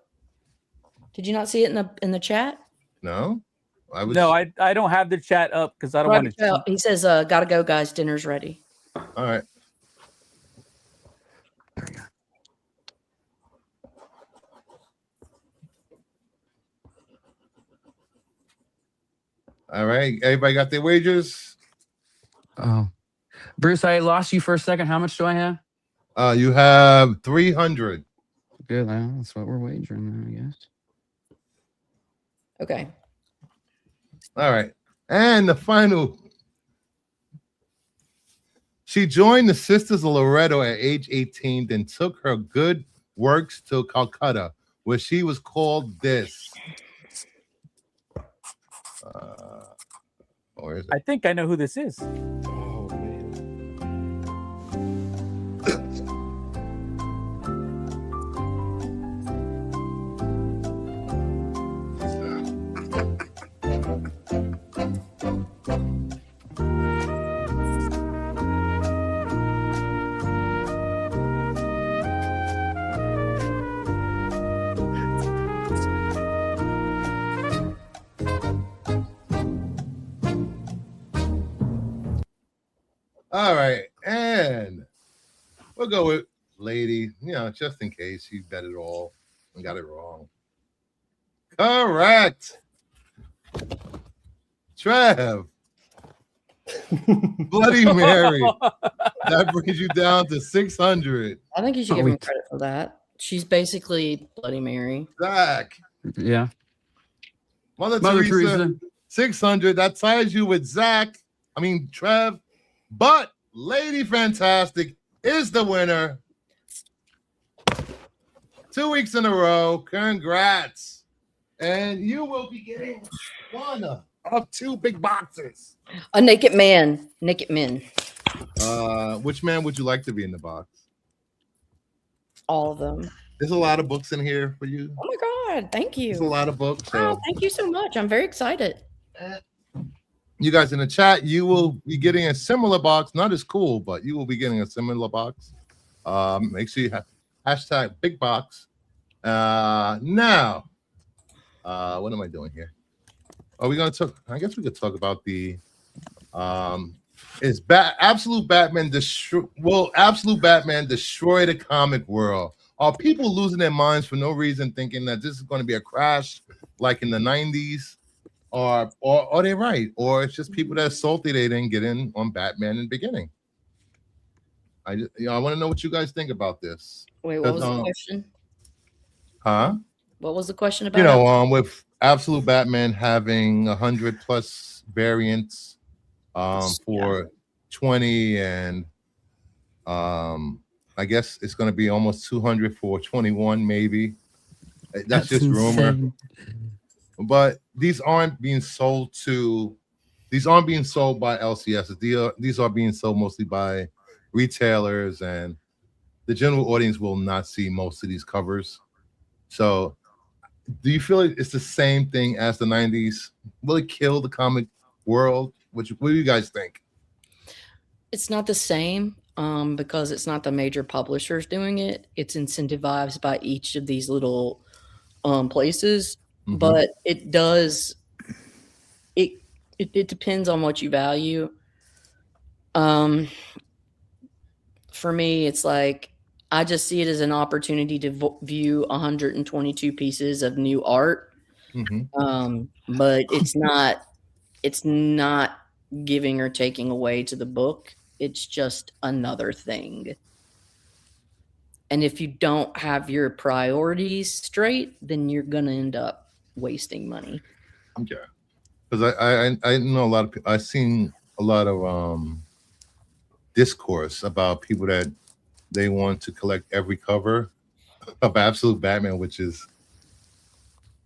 S6: Did you not see it in the chat?
S1: No, I was.
S5: No, I don't have the chat up because I don't want to.
S6: Right, he says, "Gotta go, guys. Dinner's ready."
S1: All right. All right. Everybody got their wagers?
S7: Oh, Bruce, I lost you for a second. How much do I have?
S1: You have 300.
S7: Good. Well, that's what we're wagering, then, I guess.
S6: Okay.
S1: All right. And the final. She joined the Sisters of Loretto at age 18, then took her good works to Calcutta, where she was called this. Where is it?
S5: I think I know who this is.
S4: Oh, man.
S1: All right. And We'll go with lady, just in case you bet it all and got it wrong. Correct. Trev. Bloody Mary. That brings you down to 600.
S6: I think you should give him credit for that. She's basically Bloody Mary.
S1: Zach.
S7: Yeah.
S1: Mother
S7: Teresa.
S1: Teresa. 600. That ties you with Trev. But Lady Fantastic is the winner. 2 weeks in a row. Congrats. And you will be getting one of 2 big boxes.
S6: A naked man. Naked men.
S1: Which man would you like to be in the box?
S6: All of them.
S1: There's a lot of books in here for you.
S6: Oh my God. Thank you.
S1: There's a lot of books.
S6: Wow, thank you so much. I'm very excited.
S1: You guys in the chat, you will be getting a similar box. Not as cool, but you will be getting a similar box. Make sure you have hashtag big box. Now, what am I doing here? Are we gonna talk? I guess we could talk about the Absolute Batman Absolute Batman destroy the comic world? Are people losing their minds for no reason, thinking that this is going to be a crash like in the 90s? Or are they right? Or it's just people that are salty they didn't get in on Batman in the beginning? I want to know what you guys think about this.
S6: Wait, what was the question?
S1: Huh?
S6: What was the question about?
S1: With Absolute Batman having 100 plus variants for 20, and I guess it's going to be almost 200 for 21, maybe. That's just rumor. But these aren't being sold by LCS. These are being sold mostly by retailers, and the general audience will not see most of these covers. So do you feel like it's the same thing as the 90s? Will it kill the comic world? What do you guys think?
S6: It's not the same because it's not the major publishers doing it. It's incentivized by each of these little places. Mm-hmm. But it does. It depends on what you value. For me, it's like I just see it as an opportunity to view 122 pieces of new art. Mm-hmm. But it's not giving or taking away to the book. It's just another thing. And if you don't have your priorities straight, then you're gonna end up wasting money.
S1: Okay, because I know a lot of people. I've seen a lot of discourse about people that they want to collect every cover of Absolute Batman, which is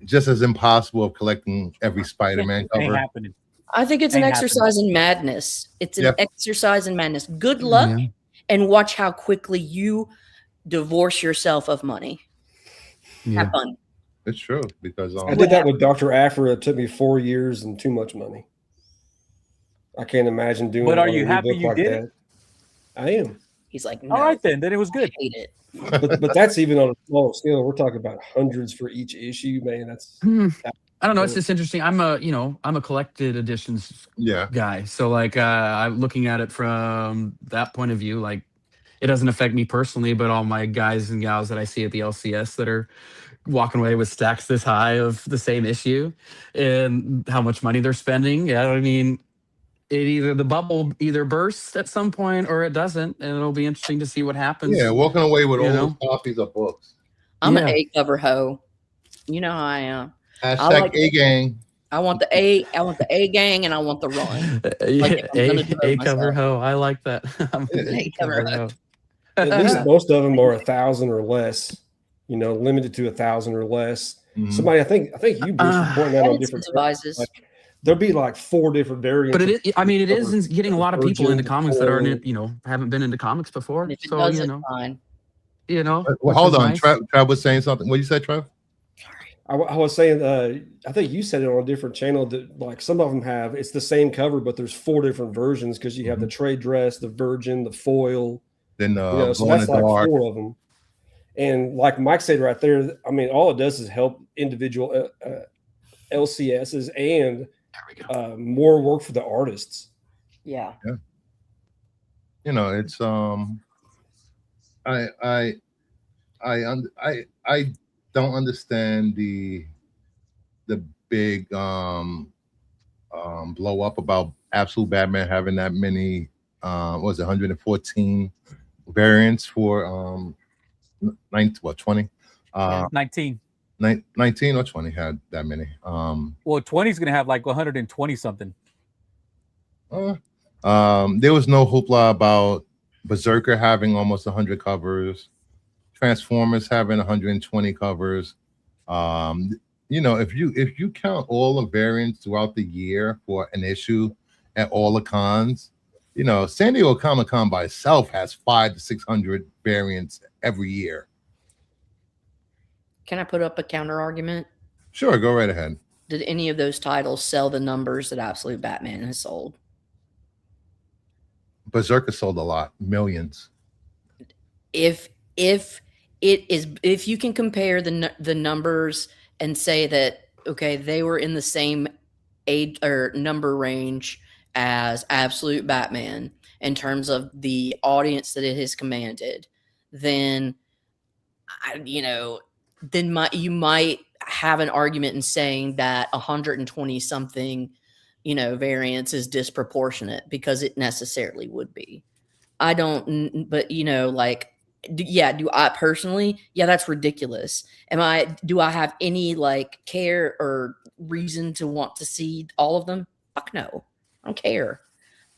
S1: just as impossible of collecting every Spider-Man cover.
S6: I think it's an exercise in madness. It's an exercise in madness. Good luck, and watch how quickly you divorce yourself of money. Have fun.
S1: It's true, because
S4: I did that with Dr. Aphra. It took me 4 years and too much money. I can't imagine doing.
S5: But are you happy you did it?
S4: I am.
S6: He's like, no,
S5: all right, then it was good.
S6: I hate it.
S4: But that's even on a small scale. We're talking about hundreds for each issue, man. That's
S7: I don't know. It's just interesting. I'm a collected editions guy. So like I'm looking at it from that point of view. Like it doesn't affect me personally, but all my guys and gals that I see at the LCS that are walking away with stacks this high of the same issue and how much money they're spending. Yeah, I mean, the bubble either bursts at some point or it doesn't, and it'll be interesting to see what happens.
S1: Yeah, walking away with all those copies of books.
S6: I'm an A cover hoe. You know how I am.
S1: Hashtag A gang.
S6: I want the A gang, and I want the run.
S7: A cover hoe. I like that.
S6: A cover hoe.
S4: At least most of them are 1,000 or less. Limited to 1,000 or less. Mm-hmm. Somebody, I think you, Bruce, were pointing out on different
S6: devices.
S4: Like, there'll be like 4 different variants.
S7: But it is getting a lot of people into comics that aren't, haven't been into comics before.
S6: If it does, fine.
S1: Well, hold on. Nice. Trev was saying something. What did you say, Trev?
S4: I was saying, I think you said it on a different channel that like some of them have, it's the same cover, but there's 4 different versions because you have the trade dress, the virgin, the foil.
S1: Then
S4: so that's like 4 of them. And like Mike said right there, I mean, all it does is help individual LCSs and more work for the artists.
S6: Yeah.
S1: It's I don't understand the big blow up about Absolute Batman having that many what was it 114 variants for 20
S5: 19.
S1: 19 or 20 had that many.
S5: Well, 20 is gonna have like 120 something.
S1: There was no hoopla about Berserker having almost 100 covers, Transformers having 120 covers. You know, if you count all the variants throughout the year for an issue at all the cons, you know, San Diego Comic-Con by itself has 500 to 600 variants every year.
S6: Can I put up a counter argument?
S1: Sure, go right ahead.
S6: Did any of those titles sell the numbers that Absolute Batman has sold?
S1: Berserker sold a lot, millions.
S6: If you can compare the numbers and say that, okay, they were in the same age or number range as Absolute Batman in terms of the audience that it has commanded, then you might have an argument in saying that 120 something, variance is disproportionate, because it necessarily would be. I don't, but do I personally? Yeah, that's ridiculous. Do I have any care or reason to want to see all of them? Fuck no, I don't care.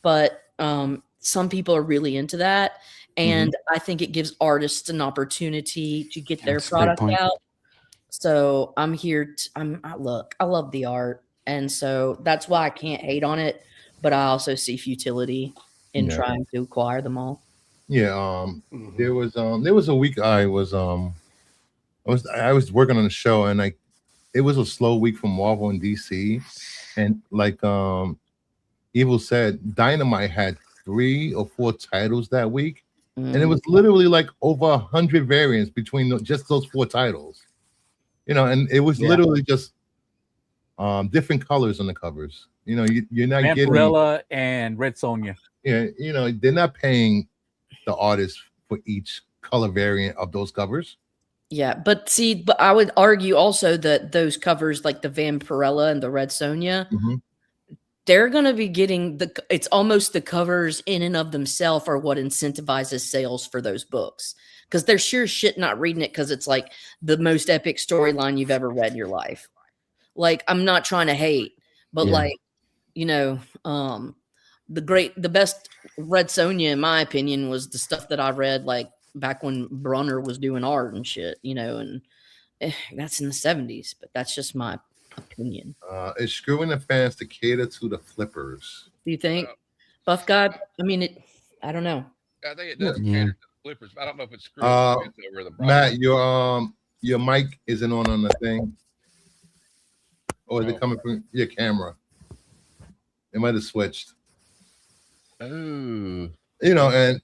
S6: But some people are really into that, and I think it gives artists an opportunity to get their product out. So I'm here. I love the art, and so that's why I can't hate on it. But I also see futility in trying to acquire them all.
S1: Yeah, there was a week I was working on a show, and it was a slow week for Marvel and DC, and Evil said Dynamite had 3 or 4 titles that week, and it was literally over 100 variants between just those 4 titles, and it was literally just different colors on the covers. You're not getting
S5: Vampirella and Red Sonja.
S1: Yeah, they're not paying the artist for each color variant of those covers.
S6: Yeah, but I would argue also that those covers, like the Vampirella and the Red Sonja, they're going to be getting it's almost the covers in and of themselves are what incentivizes sales for those books, because they're sure shit not reading it because it's like the most epic storyline you've ever read in your life. I'm not trying to hate, but the best Red Sonja, in my opinion, was the stuff that I read back when Brunner was doing art and shit, and that's in the 70s, but that's just my opinion.
S1: It's screwing the fans to cater to the flippers.
S6: Do you think? Buff God? I mean, I don't know.
S2: I think it does cater to the flippers, but I don't know if it's screwing the fans over the
S1: Matt, your mic isn't on the thing. Or is it coming from your camera? It might have switched.
S2: Oh.
S1: And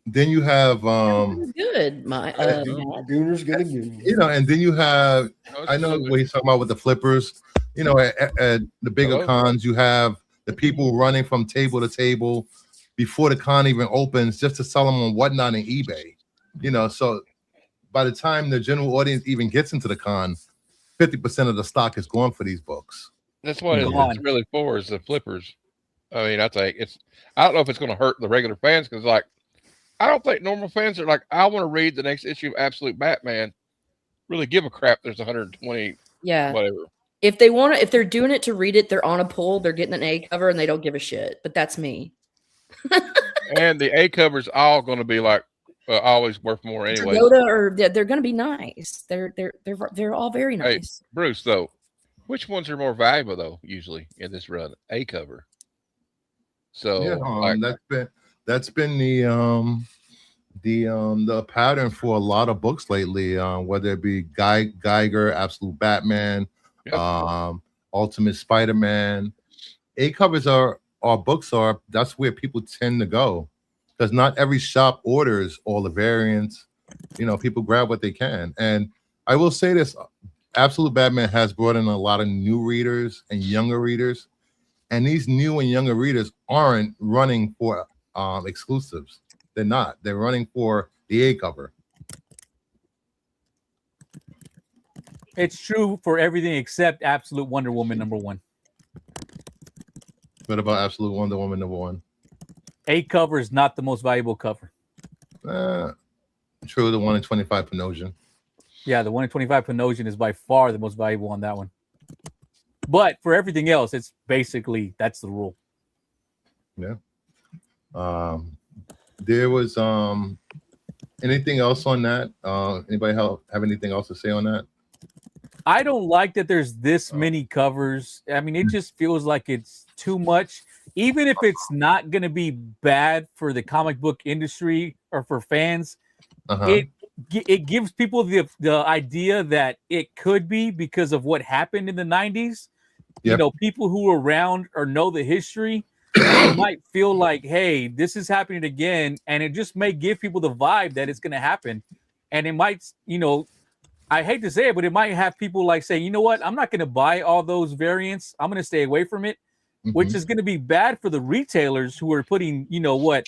S1: then you have
S6: good.
S4: Gooner's gonna Gooner.
S1: And then you have I know what he's talking about with the flippers. At the bigger cons, you have the people running from table to table before the con even opens just to sell them on Whatnot and eBay. So by the time the general audience even gets into the con, 50% of the stock is gone for these books.
S2: That's what it's really for, is the flippers. I mean, I think I don't know if it's going to hurt the regular fans, because I don't think normal fans are I want to read the next issue of Absolute Batman. Really give a crap. There's 120.
S6: Yeah.
S2: Whatever.
S6: If they're doing it to read it, they're on a pull, they're getting an A cover, and they don't give a shit. But that's me.
S2: And the A cover's all going to be always worth more anyway.
S6: They're going to be nice. They're all very nice.
S2: Hey, Bruce, though, which ones are more valuable though? Usually in this run, A cover. So
S1: that's been the pattern for a lot of books lately. Whether it be Geiger, Absolute Batman, Ultimate Spider-Man, A covers that's where people tend to go, because not every shop orders all the variants. People grab what they can. And I will say this: Absolute Batman has brought in a lot of new readers and younger readers. And these new and younger readers aren't running for exclusives. They're not. They're running for the the A cover.
S5: It's true for everything except Absolute Wonder Woman #1.
S1: What about Absolute Wonder Woman #1?
S5: A cover is not the most valuable cover.
S1: True, the 1 in 25 Panosian.
S5: Yeah, the 1 in 25 Panosian is by far the most valuable on that one. But for everything else, it's basically that's the rule.
S1: Yeah. There was anything else on that? Anybody have anything else to say on that?
S5: I don't like that there's this many covers. I mean, it just feels like it's too much. Even if it's not going to be bad for the comic book industry or for fans, it gives people the idea that it could be because of what happened in the 90s.
S1: Yep.
S5: You know, people who were around or know the history might feel like, hey, this is happening again. And it just may give people the vibe that it's going to happen. And it might, you know, I hate to say it, but it might have people like say, you know what, I'm not going to buy all those variants. I'm going to stay away from it, which is going to be bad for the retailers who are putting, you know what,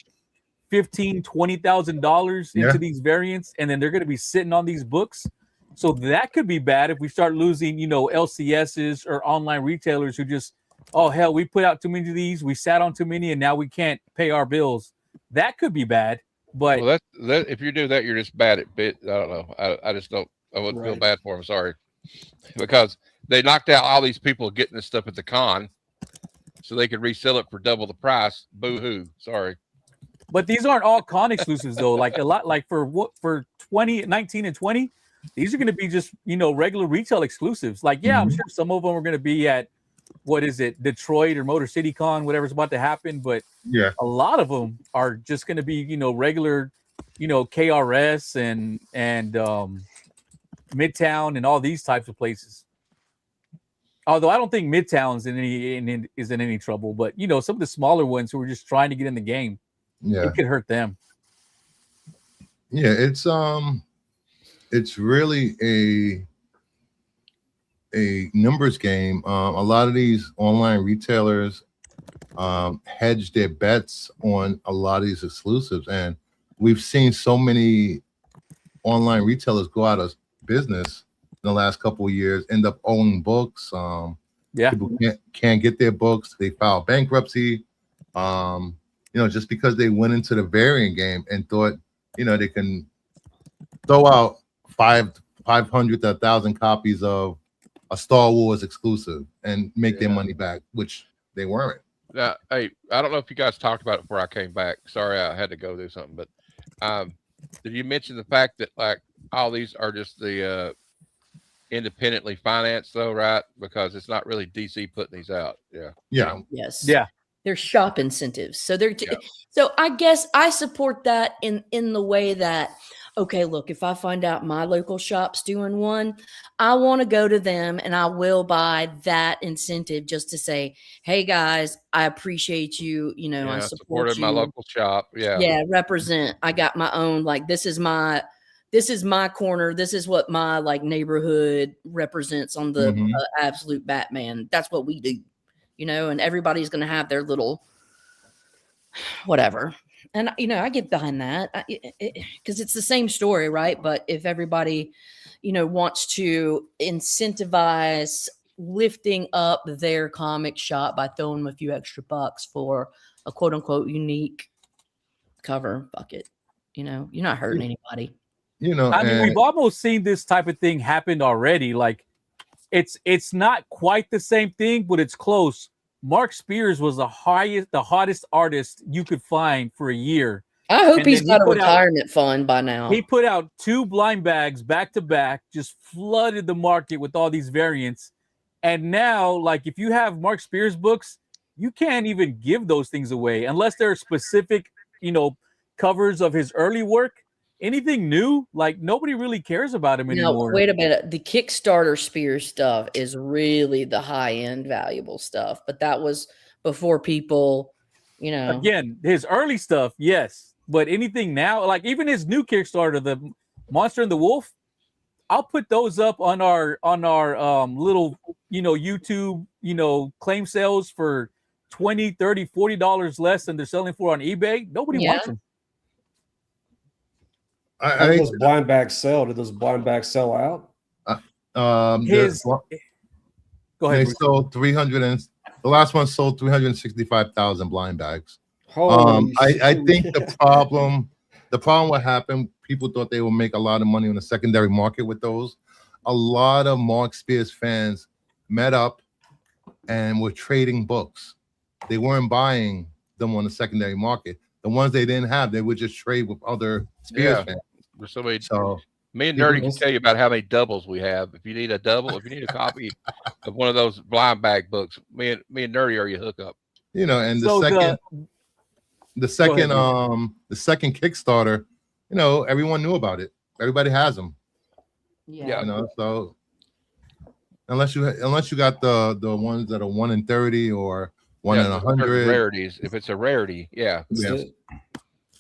S5: $15,000, $20,000 into these variants, and then they're going to be sitting on these books. So that could be bad if we start losing, you know, LCSs or online retailers who just, oh hell, we put out too many of these, we sat on too many, and now we can't pay our bills. That could be bad. But
S2: well, that if you do that, you're just bad at bit. I don't know. I just don't. I wouldn't feel bad for them. Sorry, because they knocked out all these people getting this stuff at the con, so they could resell it for double the price. Boo hoo. Sorry.
S5: But these aren't all con exclusives though. Like a lot, like for 2019 and 20, these are going to be just, you know, regular retail exclusives. Like, yeah, I'm sure some of them are going to be at, what is it, Detroit or Motor City Con, whatever's about to happen. But
S1: yeah,
S5: a lot of them are just going to be, you know, regular, you know, KRS and Midtown and all these types of places. Although I don't think Midtown's is in any trouble, but you know, some of the smaller ones who are just trying to get in the game, it could hurt them.
S1: Yeah, it's really a numbers game. A lot of these online retailers hedge their bets on a lot of these exclusives, and we've seen so many online retailers go out of business in the last couple of years, end up owning books. People can't get their books. They file bankruptcy. You know, just because they went into the variant game and thought, you know, they can throw out 500 to 1,000 copies of a Star Wars exclusive and make their money back, which they weren't.
S2: Hey, I don't know if you guys talked about it before I came back. Sorry, I had to go do something. But did you mention the fact that like all these are just the independently financed though, right? Because it's not really DC putting these out.
S6: Yes.
S5: Yeah.
S6: They're shop incentives. So so I guess I support that in the way that, okay, look, if I find out my local shop's doing one, I want to go to them and I will buy that incentive just to say, hey guys, I appreciate you. You know, I supported
S2: my local shop.
S6: Yeah. Represent. I got my own, like, this is my corner. This is what my like neighborhood represents on the Absolute Batman. That's what we do, you know, and everybody's going to have their little whatever. And, you know, I get behind that because it's the same story, right? But if everybody, you know, wants to incentivize lifting up their comic shop by throwing them a few extra bucks for a quote unquote unique cover, fuck it. You know, you're not hurting anybody.
S1: You know,
S5: I mean, we've almost seen this type of thing happen already. Like, it's not quite the same thing, but it's close. Mark Spears was the hottest artist you could find for a year.
S6: I hope he's got a retirement fund by now.
S5: He put out 2 blind bags back to back, just flooded the market with all these variants. And now, like, if you have Mark Spears books, you can't even give those things away unless they're specific, you know, covers of his early work. Anything new, like, nobody really cares about him anymore.
S6: No, wait a minute. The Kickstarter Spears stuff is really the high-end valuable stuff, but that was before people, you know.
S5: Again, his early stuff, yes, but anything now, like even his new Kickstarter, the Monster and the Wolf, I'll put those up on our little, you know, YouTube, you know, claim sales for $20, $30, $40 less than they're selling for on eBay. Nobody wants them.
S4: How did those blind bags sell? Did those blind bags sell out?
S5: Go ahead.
S1: They sold 300 and the last one sold 365,000 blind bags. I think the problem what happened, people thought they would make a lot of money on the secondary market with those. A lot of Mark Spears fans met up and were trading books. They weren't buying them on the secondary market. The ones they didn't have, they would just trade with other Spears fans.
S2: So me and Nerdy can tell you about how many doubles we have. If you need a double, if you need a copy of one of those blind bag books, me and Nerdy are your hookup.
S1: You know, and the second Kickstarter, you know, everyone knew about it. Everybody has them.
S6: Yeah.
S1: You know, so unless you got the ones that are 1 in 30 or 1 in 100
S2: rarities. If it's a rarity,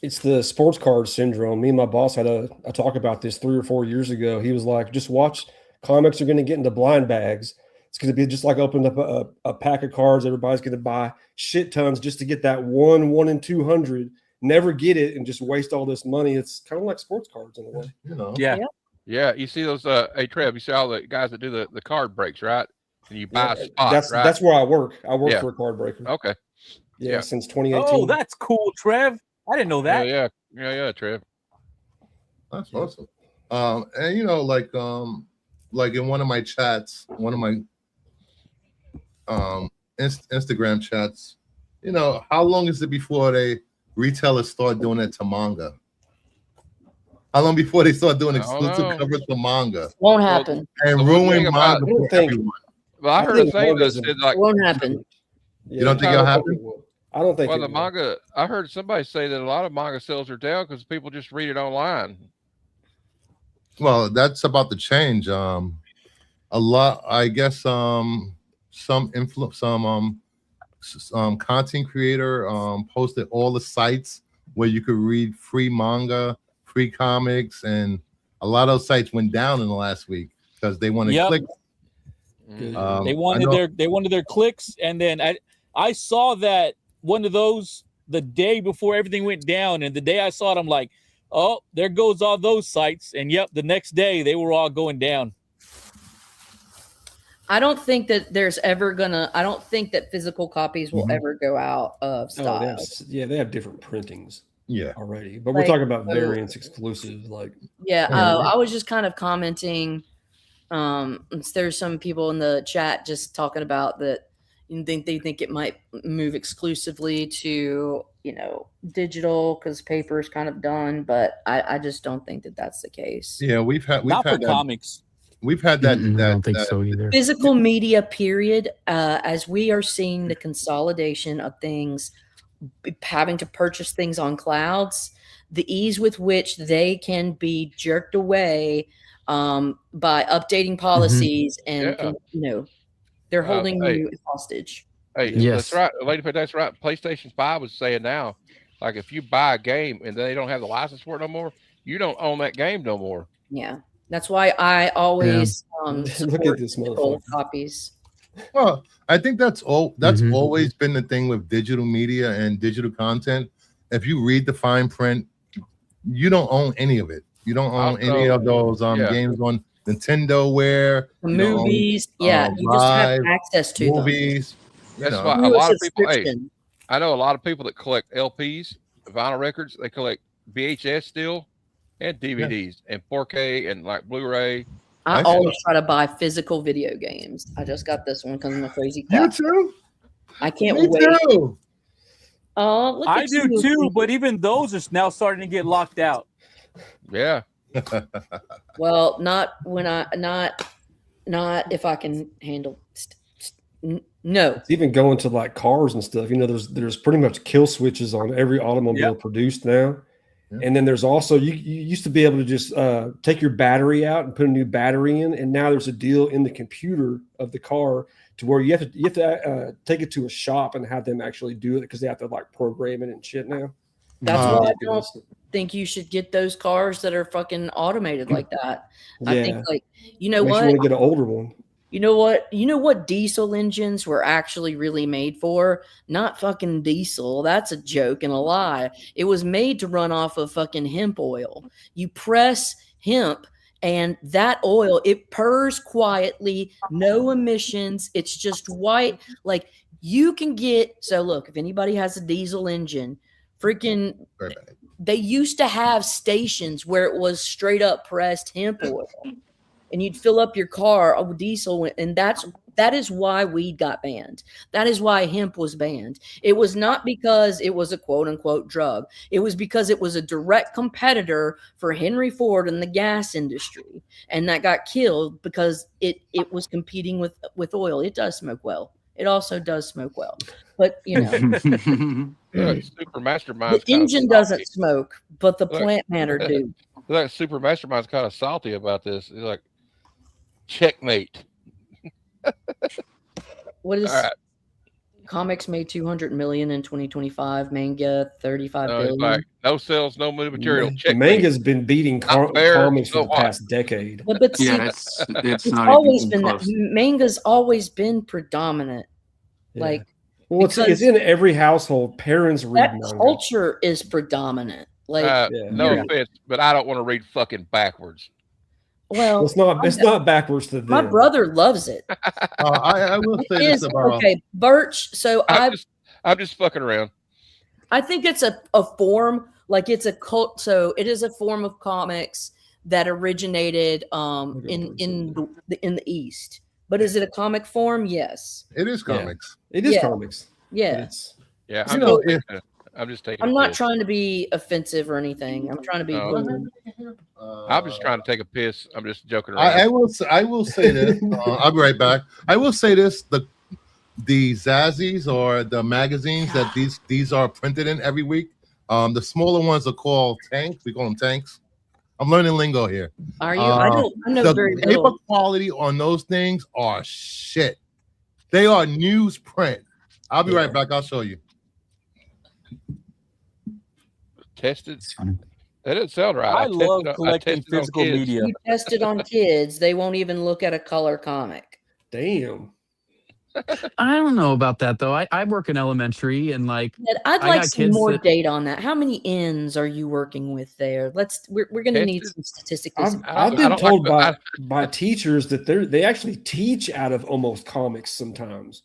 S4: It's the sports card syndrome. Me and my boss had a talk about this 3 or 4 years ago. He was like, just watch, comics are going to get into blind bags. It's going to be just like opening up a pack of cards. Everybody's going to buy shit tons just to get that 1 in 200, never get it, and just waste all this money. It's kind of like sports cards in a way.
S1: You know?
S2: Yeah. You see those, hey, Trev, you see all the guys that do the card breaks, right? And you buy a spot, right?
S4: That's where I work. I work for a card breaker.
S2: Okay.
S4: Yeah, since 2018.
S5: Oh, that's cool, Trev. I didn't know that.
S2: Yeah, Trev.
S1: That's awesome. And you know, like in one of my chats, one of my Instagram chats, you know, how long is it before retailers start doing it to manga? How long before they start doing exclusive covers for manga?
S6: Won't happen.
S1: And ruin manga for everyone.
S2: Well, I heard a thing that said like
S6: won't happen.
S1: You don't think it'll happen?
S4: I don't think.
S2: Well, the manga. I heard somebody say that a lot of manga sales are down because people just read it online.
S1: Well, that's about to change. A lot, I guess. Some content creator posted all the sites where you could read free manga, free comics, and a lot of those sites went down in the last week because they wanted to click.
S5: They wanted their clicks, and then I saw that one of those the day before everything went down, and the day I saw it, I'm like, oh, there goes all those sites, and yep, the next day they were all going down.
S6: I don't think that I don't think that physical copies will ever go out of style.
S4: They have different printings.
S1: Yeah,
S4: already, but we're talking about variants exclusive, like.
S6: Yeah, I was just kind of commenting. There's some people in the chat just talking about that. They think it might move exclusively to digital because paper is kind of done, but I just don't think that that's the case.
S1: Yeah, we've had
S5: comics.
S1: We've had that.
S3: I don't think so either.
S6: Physical media, period. As we are seeing the consolidation of things, having to purchase things on clouds, the ease with which they can be jerked away by updating policies, and they're holding you hostage.
S2: Hey,
S3: yes,
S2: that's right, Lady, that's right. PlayStation 5 was saying now, like if you buy a game and they don't have the license for it no more, you don't own that game no more.
S6: Yeah, that's why I always
S4: look at this motherfucker.
S6: Copies.
S1: Well, I think that's always been the thing with digital media and digital content. If you read the fine print, you don't own any of it. You don't own any of those games on Nintendo where
S6: the movies. You just have access to
S1: movies.
S6: Them.
S2: That's why a lot of people. Hey, I know a lot of people that collect LPs, vinyl records. They collect VHS still, and DVDs, and 4K, and like Blu-ray.
S6: I always try to buy physical video games. I just got this one because I'm a crazy cat.
S1: You too?
S6: I can't
S1: Me
S6: wait.
S1: Too.
S6: Oh,
S5: I do too, but even those are now starting to get locked out.
S2: Yeah.
S6: Well, not if I can handle. No.
S4: It's even going to like cars and stuff. There's pretty much kill switches on every automobile produced now. Yeah. And then there's also you used to be able to just take your battery out and put a new battery in, and now there's a deal in the computer of the car to where you have to take it to a shop and have them actually do it because they have to like program it and shit now.
S6: That's why I don't think you should get those cars that are fucking automated like that. I think
S4: Makes
S6: what?
S4: You want to get an older one.
S6: You know what? You know what diesel engines were actually really made for? Not fucking diesel. That's a joke and a lie. It was made to run off of fucking hemp oil. You press hemp and that oil, it purrs quietly, no emissions. It's just white. Like you can get, so look, if anybody has a diesel engine, freaking, they used to have stations where it was straight up pressed hemp oil. And you'd fill up your car with diesel, and that is why weed got banned. That is why hemp was banned. It was not because it was a quote unquote drug. It was because it was a direct competitor for Henry Ford in the gas industry, and that got killed because it was competing with oil. It does smoke well. It also does smoke well, but you know,
S2: Super Mastermind.
S6: the engine doesn't smoke, but the plant matter do.
S2: Like Super Mastermind's kind of salty about this. He's like, checkmate.
S6: What is
S2: All right.
S6: comics made 200 million in 2025, manga 35
S2: No, he's
S6: billion.
S2: like, no sales, no new material.
S4: The
S2: Checkmate.
S4: manga's been beating
S2: Not fair,
S4: comics
S2: so
S4: for the
S2: what?
S4: past decade.
S6: But see,
S3: Yeah, it's not
S6: always
S3: even
S6: been that.
S3: close.
S6: Manga's always been predominant.
S4: Yeah.
S6: Like
S4: Well, it's
S6: because
S4: in every household. Parents read
S6: that
S4: manga.
S6: culture is predominant. Like,
S4: Yeah.
S2: No
S6: Yeah.
S2: offense, but I don't want to read fucking backwards.
S6: well,
S4: It's not backwards to them.
S6: my brother loves it.
S1: I will say this
S6: Is
S1: about
S6: okay, Birch. So
S2: I'm just fucking around.
S6: I think it's a form, like it's a cult. So it is a form of comics that originated in the East. But is it a comic form? Yes.
S1: it is comics.
S4: It is
S6: Yeah.
S4: comics. But
S6: Yeah.
S4: it's
S2: Yeah,
S1: You know,
S2: I'm just taking.
S6: I'm
S2: a
S6: not
S2: piss.
S6: trying to be offensive or anything. I'm trying to be.
S2: No.
S6: bold.
S2: I'm just trying to take a piss. I'm just joking around.
S1: I will say this. I'll be right back. I will say this: the Zazzies or the magazines that these are printed in every week. The smaller ones are called tanks. We call them tanks. I'm learning lingo here.
S6: Are you? I know
S1: The
S6: very
S1: paper
S6: little.
S1: quality on those things are shit. They are newsprint. I'll be right back. I'll show you.
S2: Tested.
S3: It's funny.
S2: That didn't sound right.
S5: I
S2: tested
S5: love
S2: on-
S5: collecting
S2: tested on
S5: physical
S2: kids.
S5: media.
S6: You test it on kids, they won't even look at a color comic.
S4: damn.
S7: I don't know about that though. I work in elementary and like
S6: Ed, I'd
S7: I
S6: like
S7: got
S6: some
S7: kids
S6: more
S7: that-
S6: data on that. How many ends are you working with there? We're going to need
S2: Tested.
S6: some statistically.
S4: I've,
S6: some-
S4: I've
S2: I
S4: been
S2: don't
S4: told
S2: like
S4: by teachers that they actually teach out of almost comics sometimes.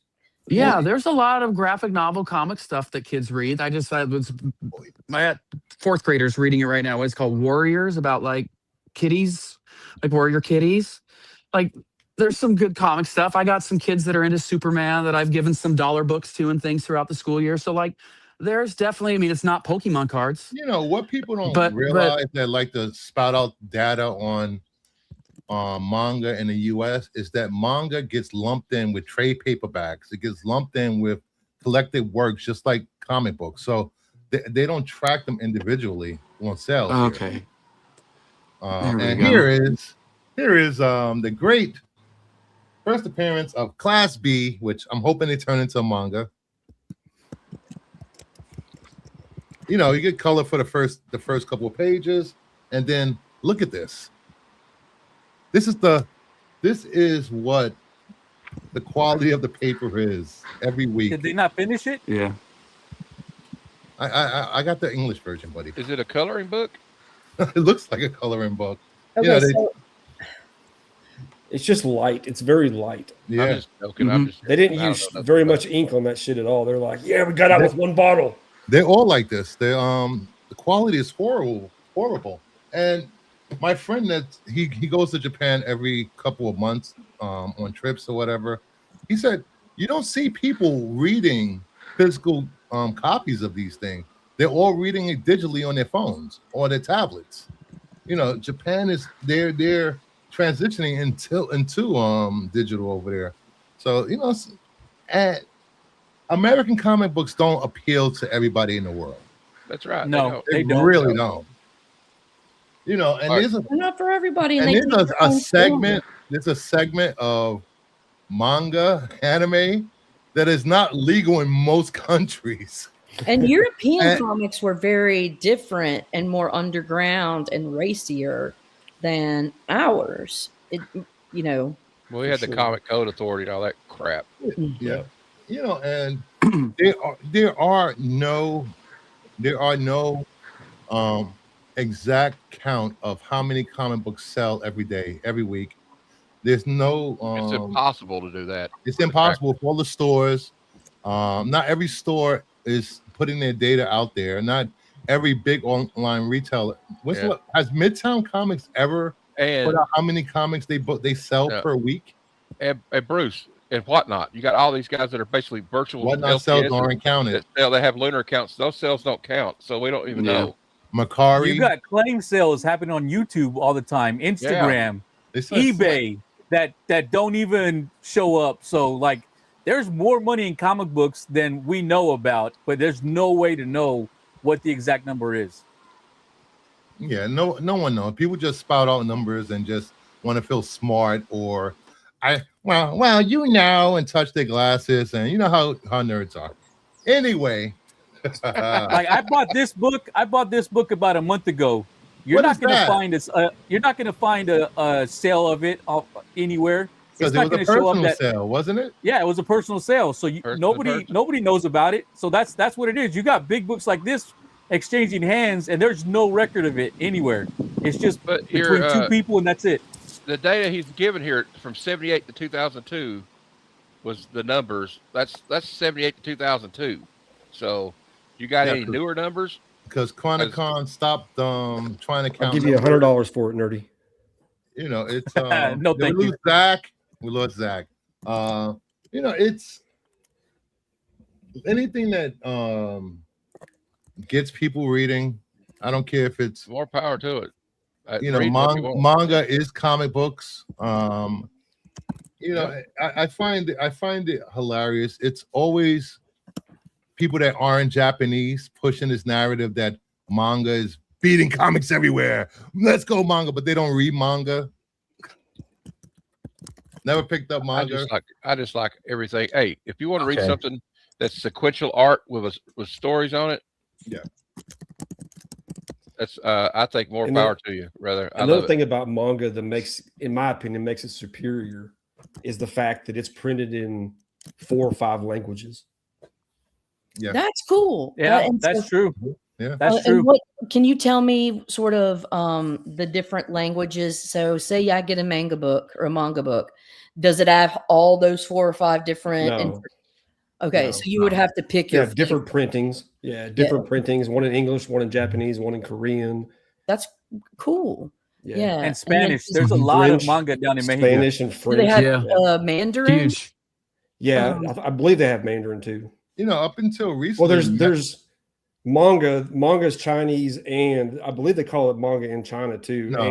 S7: yeah, there's a lot of graphic novel comic stuff that kids read. I was my fourth graders reading it right now. It's called Warriors, about like kitties, like warrior kitties. Like there's some good comic stuff. I got some kids that are into Superman that I've given some dollar books to and things throughout the school year. So like there's definitely, I mean, it's not Pokemon cards.
S1: You know what people don't
S7: But-
S1: realize that like to spout out data on manga in the US is that manga gets lumped in with trade paperbacks. It gets lumped in with collected works, just like comic books. So they don't track them individually on sales. here.
S3: Okay. There we
S1: And
S3: go.
S1: here is the great first appearance of Class B, which I'm hoping they turn into a manga. You know, you get color for the first couple of pages, and then look at this. This is what the quality of the paper is every week.
S5: Did they not finish it?
S3: Yeah.
S1: I got the English version, buddy.
S2: Is it a coloring book?
S1: It looks like a coloring book.
S6: Okay,
S1: Yeah, they-
S6: so
S4: It's just light. It's very light.
S2: I'm
S1: Yeah,
S2: just joking. I'm just.
S4: They didn't
S2: I don't
S4: use
S2: know nothing
S4: very
S2: about
S4: much ink on that shit at all. They're like, yeah, we got out with one bottle.
S1: they're all like this. They the quality is horrible. And my friend that he goes to Japan every couple of months on trips or whatever. He said you don't see people reading physical copies of these things. They're all reading it digitally on their phones or their tablets. You know, Japan is they're transitioning into digital over there. So you know, and American comic books don't appeal to everybody in the world.
S2: That's right.
S5: No,
S1: They
S5: they don't.
S1: really don't. You know, and
S2: Right.
S1: there's a
S6: they're not for everybody.
S1: and
S6: they
S1: there's
S6: take
S1: a,
S6: their
S1: a
S6: own
S1: segment. There's a segment of manga anime that is not legal in most countries.
S6: form. And European
S1: And-
S6: comics were very different and more underground and racier than ours. You know,
S2: Well, we had the
S4: sure.
S2: Comic Code Authority and all that crap.
S1: Yeah, you know, and there are no exact count of how many comic books sell every day, every week. There's no
S2: It's impossible to do that.
S1: It's impossible for all the stores. Not every store is putting their data out there. Not every big online retailer. Has Midtown Comics ever put out how many comics they sell per week?
S2: And Bruce and Whatnot, you got all these guys that are basically virtual.
S1: Whatnot sales aren't counted.
S2: They have lunar accounts. Those sales don't count, so we don't even know.
S1: Macari.
S5: You got claim sales happening on YouTube all the time, Instagram, eBay that don't even show up. So like, there's more money in comic books than we know about, but there's no way to know what the exact number is.
S1: Yeah, no one knows. People just spout out numbers and just want to feel smart, or well, you know, and touch their glasses, and you know how nerds are. Anyway,
S5: like I bought this book about a month ago. You're not going to find this. You're not going to find a sale of it anywhere. It's not going to show up.
S1: Sale, wasn't it?
S5: Yeah, it was a personal sale. So nobody knows about it. So that's what it is. You got big books like this exchanging hands, and there's no record of it anywhere. It's just between two people, and that's it.
S2: The data he's given here from 78 to 2002 was the numbers. That's 78 to 2002. So you got any newer numbers?
S1: Because Chronicon stopped trying to count.
S4: I'll give you $100 for it, nerdy.
S1: You know, it's
S5: no, thank you.
S1: We lost Zach. You know, it's anything that gets people reading. I don't care if it's
S2: more power to it.
S1: You know, manga is comic books. You know, I find it hilarious. It's always people that aren't Japanese pushing this narrative that manga is beating comics everywhere. Let's go manga, but they don't read manga. Never picked up manga.
S2: I just like everything. Hey, if you want to read something that's sequential art with stories on it, that's I think more power to you.
S4: Another thing about manga that makes, in my opinion, makes it superior is the fact that it's printed in 4 or 5 languages.
S1: Yeah,
S6: that's cool.
S5: Yeah, that's true.
S1: Yeah,
S5: that's true.
S6: And can you tell me sort of the different languages? So, say I get a manga book or a manga book, does it have all those 4 or 5 different?
S4: No.
S6: Okay, so you would have to pick your
S4: different printings. Yeah, different printings. One in English, one in Japanese, one in Korean.
S6: That's cool. Yeah,
S5: and Spanish. There's a lot of manga down in Mexico.
S4: Spanish and French.
S6: Do they have Mandarin?
S7: Huge.
S4: Yeah, I believe they have Mandarin too.
S1: You know, up until recently.
S4: Well, there's manga's Chinese, and I believe they call it manga in China too.
S1: No,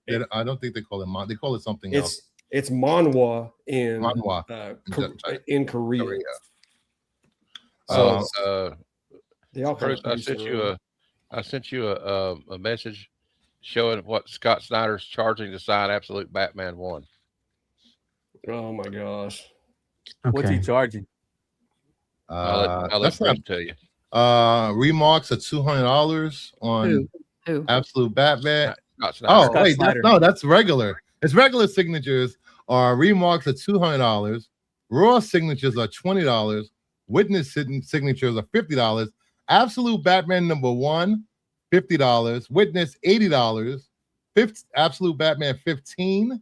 S4: and
S1: I don't think they call it manga. They call it something else.
S4: It's manhwa in in Korea.
S2: So
S4: they all
S2: Bruce, I sent you a message showing what Scott Snyder's charging to sign Absolute Batman 1.
S4: Oh my gosh.
S5: What's he charging?
S2: I'll let Bruce tell you.
S1: Remarks are $200 on
S6: Who?
S1: Absolute Batman.
S2: Scott
S1: wait,
S5: Snyder.
S1: that's regular. It's regular signatures. Remarks are $200. Raw signatures are $20. Witness signatures are $50. Absolute Batman #1, $50. Witness $80. Absolute Batman 15,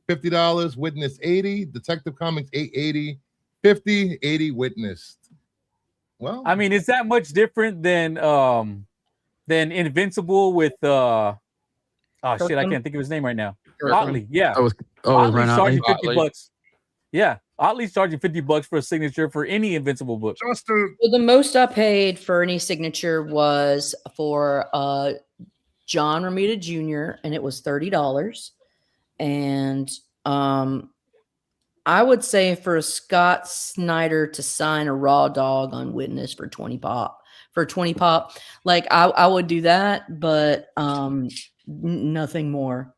S1: $50. Witness 80. Detective Comics 880, 50, 80 witnessed. Well,
S5: I mean, is that much different than Invincible with I can't think of his name right now. Otley, yeah. Otley's charging $50. Yeah, Otley's charging $50 for a signature for any Invincible book.
S6: Well, the most I paid for any signature was for John Romita Jr. and it was $30. And I would say for Scott Snyder to sign a Raw Dog on Witness for 20 pop, like I would do that, but nothing more.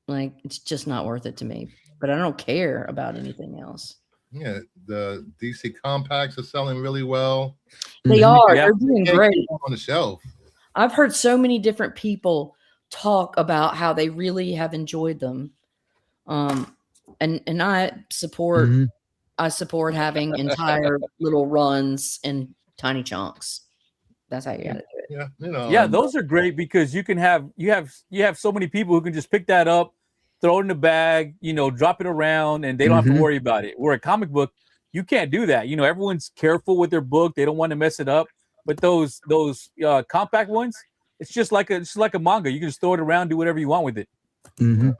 S6: Like it's just not worth it to me. But I don't care about anything else.
S1: Yeah, the DC compacts are selling really well.
S6: They are. They're doing great
S1: on the shelf.
S6: I've heard so many different people talk about how they really have enjoyed them. And I support
S3: Mhm.
S6: having entire little runs in tiny chunks. That's how you gotta do it.
S1: Yeah, you know.
S5: Yeah, those are great because you have so many people who can just pick that up, throw it in the bag, drop it around, and they don't have to
S3: Mhm.
S5: worry about it. Where a comic book, you can't do that. Everyone's careful with their book; they don't want to mess it up. But those compact ones, it's just like a manga. You can just throw it around, do whatever you want with it.
S3: Mhm.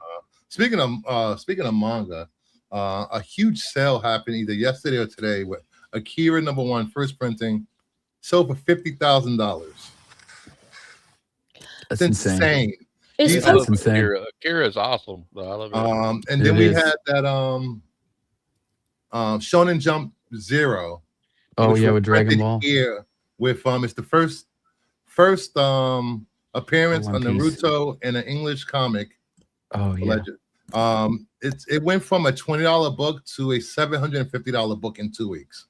S1: Speaking of manga, a huge sale happened either yesterday or today with Akira #1 first printing, sold for $50,000.
S3: That's
S1: It's insane.
S6: Is
S1: These
S2: I
S1: are-
S3: That's
S2: love
S3: insane.
S2: Akira. Akira is awesome. I love it.
S1: And then
S3: It
S1: we
S3: is.
S1: had that Shonen Jump Zero.
S3: Oh
S1: which
S3: yeah,
S1: was
S3: with Dragon
S1: printed
S3: Ball.
S1: here with it's the first appearance
S3: One
S1: on
S3: Piece.
S1: Naruto in an English comic.
S3: Oh yeah.
S1: Legend. It went from a $20 book to a $750 book in 2 weeks.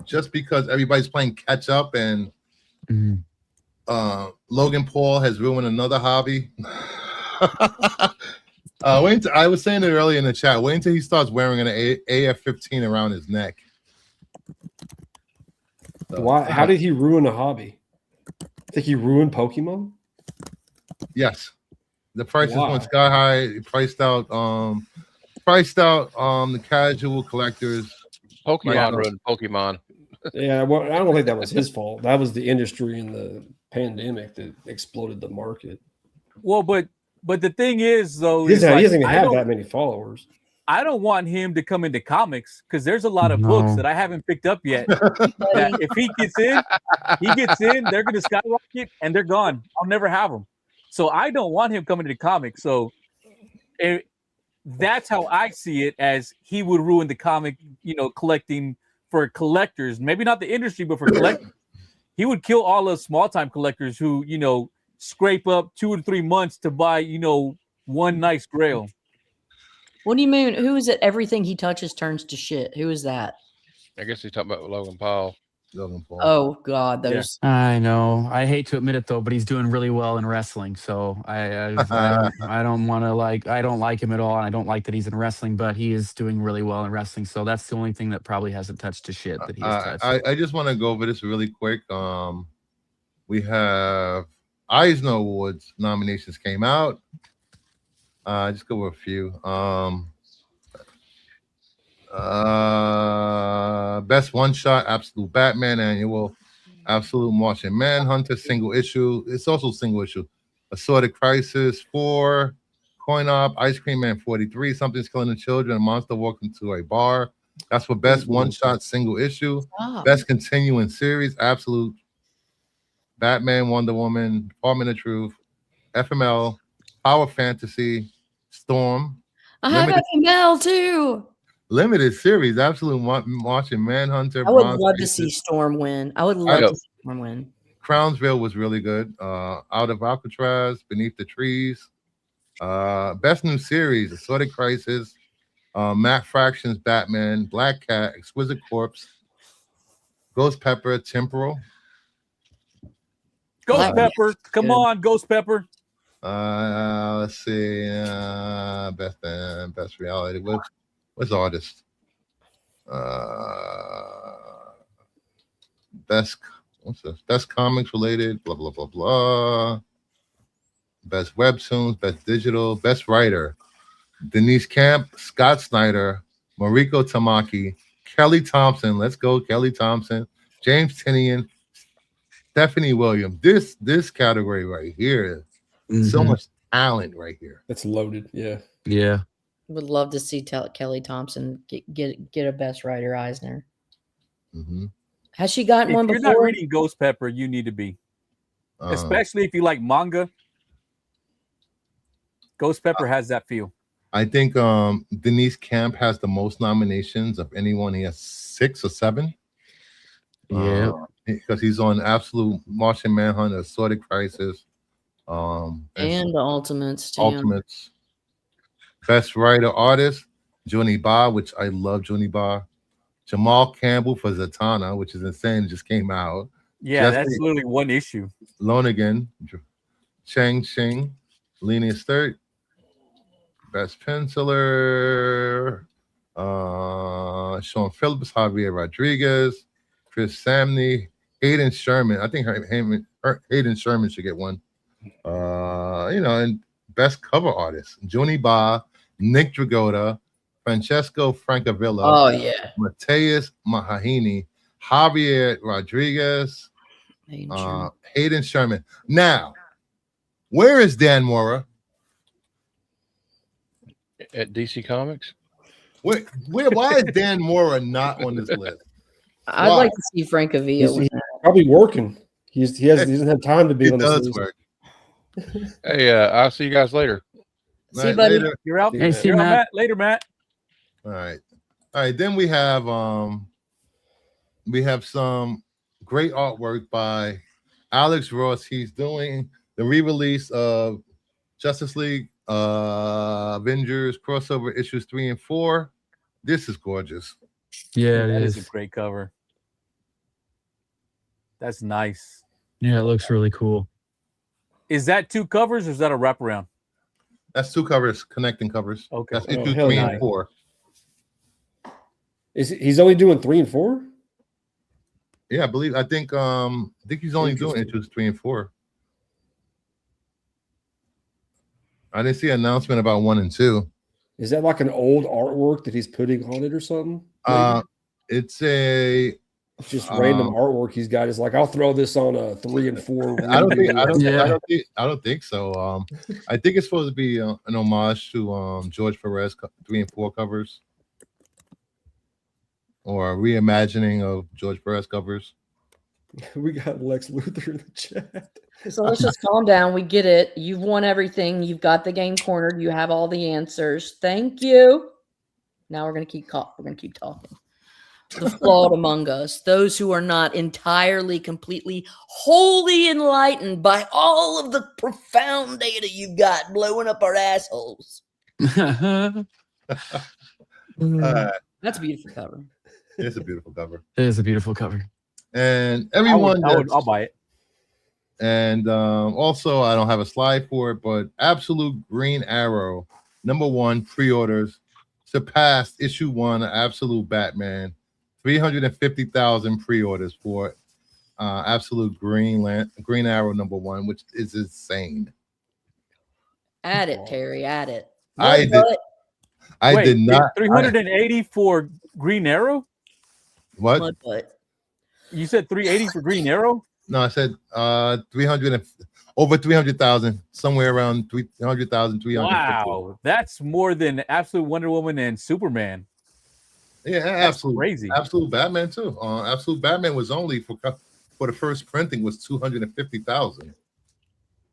S1: Just because everybody's playing catch up and
S3: Mhm.
S1: Logan Paul has ruined another hobby. I was saying it earlier in the chat. Wait until he starts wearing an AF-15 around his neck. So,
S4: Why? How did he ruin a hobby? Think he ruined Pokemon?
S1: Yes, the prices
S4: Why?
S1: went sky high. It priced out the casual collectors.
S2: Pokemon
S1: Yeah.
S2: ruined Pokemon.
S4: Yeah, well, I don't think that was his fault. That was the industry and the pandemic that exploded the market.
S5: Well, but the thing is, though,
S4: He
S5: is
S4: doesn't
S5: like,
S4: even
S5: I
S4: have
S5: don't-
S4: that many followers.
S5: I don't want him to come into comics because there's a lot of books
S3: No.
S5: that I haven't picked up yet. That if he gets in, they're going to skyrocket and they're gone. I'll never have them. So I don't want him coming into comics. So that's how I see it, as he would ruin the comic, collecting for collectors. Maybe not the industry, but for collectors. He would kill all those small time collectors who, scrape up 2 or 3 months to buy, one nice grail.
S6: What do you mean? Who is it? Everything he touches turns to shit. Who is that?
S2: I guess he's talking about Logan Paul.
S1: Logan Paul.
S6: Oh God, those.
S3: I know. I hate to admit it though, but he's doing really well in wrestling. So I don't want to I don't like him at all. And I don't like that he's in wrestling, but he is doing really well in wrestling. So that's the only thing that probably hasn't touched his shit that he has touched.
S1: I just want to go over this really quick. We have Eisner Awards nominations came out. Just go over a few. Best one shot, Absolute Batman Annual, Absolute Martian Manhunter, single issue. It's also single issue. Assorted Crisis 4, Coin Op, Ice Cream Man 43, Something's Killing the Children, a monster walked into a bar. That's for best one shot single issue.
S6: Wow.
S1: Best continuing series, Absolute Batman, Wonder Woman, Department of Truth, FML, Power Fantasy, Storm,
S6: I have FML too.
S1: limited series, Absolute Martian Manhunter.
S6: I would
S1: Bronze
S6: love to
S1: Faces.
S6: see Storm win. I would love to see Storm win.
S1: Crownsville was really good. Out of Alcatraz, Beneath the Trees. Best new series, Assorted Crisis, Matt Fraction's Batman, Black Cat, Exquisite Corpse, Ghost Pepper, Temporal.
S5: Ghost Pepper, come on, Ghost Pepper.
S1: Let's see. Best reality. What's artist? Best. What's this? Best comics related. Blah blah blah blah. Best webtoons. Best digital. Best writer. Denise Camp, Scott Snyder, Mariko Tamaki, Kelly Thompson. Let's go, Kelly Thompson. James Tinian, Stephanie Williams. This category right here. So much talent right here.
S4: That's loaded. Yeah.
S3: Yeah.
S6: Would love to see Kelly Thompson get a best writer Eisner.
S1: Mm-hmm.
S6: Has she gotten one
S5: If you're
S6: before?
S5: not reading Ghost Pepper, you need to be. Especially if you like manga. Ghost Pepper has that feel.
S1: I think Denise Camp has the most nominations of anyone. He has 6 or 7.
S3: Yeah.
S1: Because he's on Absolute Martian Manhunter, Assorted Crisis,
S6: And the Ultimates too.
S1: Ultimates. Best writer artist, Johnny Ba, which I love Johnny Ba. Jamal Campbell for Zatanna, which is insane. It just came out.
S5: Yeah,
S1: Jesse
S5: that's literally one issue.
S1: Lonergan, Chang Xing, Lena Sturt, Best Penciler. Sean Phillips, Javier Rodriguez, Chris Samney, Hayden Sherman. I think Hayden Sherman should get one. And best cover artist, Junie Ba, Nick Dragotta, Francesco Francavilla,
S6: Oh yeah.
S1: Mateus Mahahini, Javier Rodriguez, Hayden Sherman. Now, where is Dan Mora?
S2: At DC Comics.
S1: Why is Dan Mora not on this list?
S6: I'd like to see Frank Avila.
S4: He's probably working. He doesn't have time to be on this
S1: does
S4: list.
S1: work.
S2: Hey, I'll see you guys later.
S6: See you, buddy.
S1: Later.
S5: You're out.
S3: Hey, see you,
S5: You're out,
S3: Matt.
S5: Matt. Later, Matt.
S1: All right. Then we have some great artwork by Alex Ross. He's doing the re-release of Justice League Avengers crossover issues 3 and 4. This is gorgeous.
S3: Yeah,
S5: That
S3: it
S5: is a
S3: is.
S5: great cover. That's nice.
S3: Yeah, it looks really cool.
S5: Is that 2 covers or is that a wraparound?
S1: That's 2 covers, connecting covers.
S5: Okay.
S1: That's
S4: Oh,
S1: issue
S4: hell
S1: 3
S4: yeah.
S1: and 4.
S4: He's only doing 3 and 4?
S1: Yeah, I think he's only doing issues 3 and 4. I didn't see an announcement about 1 and 2.
S4: Is that like an old artwork that he's putting on it or something?
S1: It's a
S4: It's just random artwork he's got. It's like, I'll throw this on a 3 and 4.
S1: I don't
S3: Yeah.
S1: think so. I think it's supposed to be an homage to George Perez 3 and 4 covers, or a reimagining of George Perez covers.
S4: We got Lex Luthor in the chat.
S6: So let's just calm down. We get it. You've won everything. You've got the game cornered. You have all the answers. Thank you. Now we're gonna keep talking. The flawed among us, those who are not entirely, completely, wholly enlightened by all of the profound data you've got blowing up our assholes.
S3: It
S6: That's a beautiful cover.
S1: It's a beautiful cover,
S3: is a beautiful cover.
S1: and everyone.
S5: I'll buy it.
S1: And also, I don't have a slide for it, but Absolute Green Arrow #1 pre-orders surpassed issue 1 of Absolute Batman. 350,000 pre-orders for Absolute Green Arrow #1, which is insane.
S6: Add it, Terry. Add it.
S1: I
S5: Wait,
S1: did not.
S5: 380 for Green Arrow?
S1: What?
S6: Mud butt.
S5: You said 380 for Green Arrow?
S1: No, I said 300,000, somewhere around 300,000, 350.
S5: Wow, that's more than Absolute Wonder Woman and Superman.
S1: Yeah,
S5: That's
S1: absolutely.
S5: crazy.
S1: Absolute Batman too. Absolute Batman was only for the first printing was 250,000.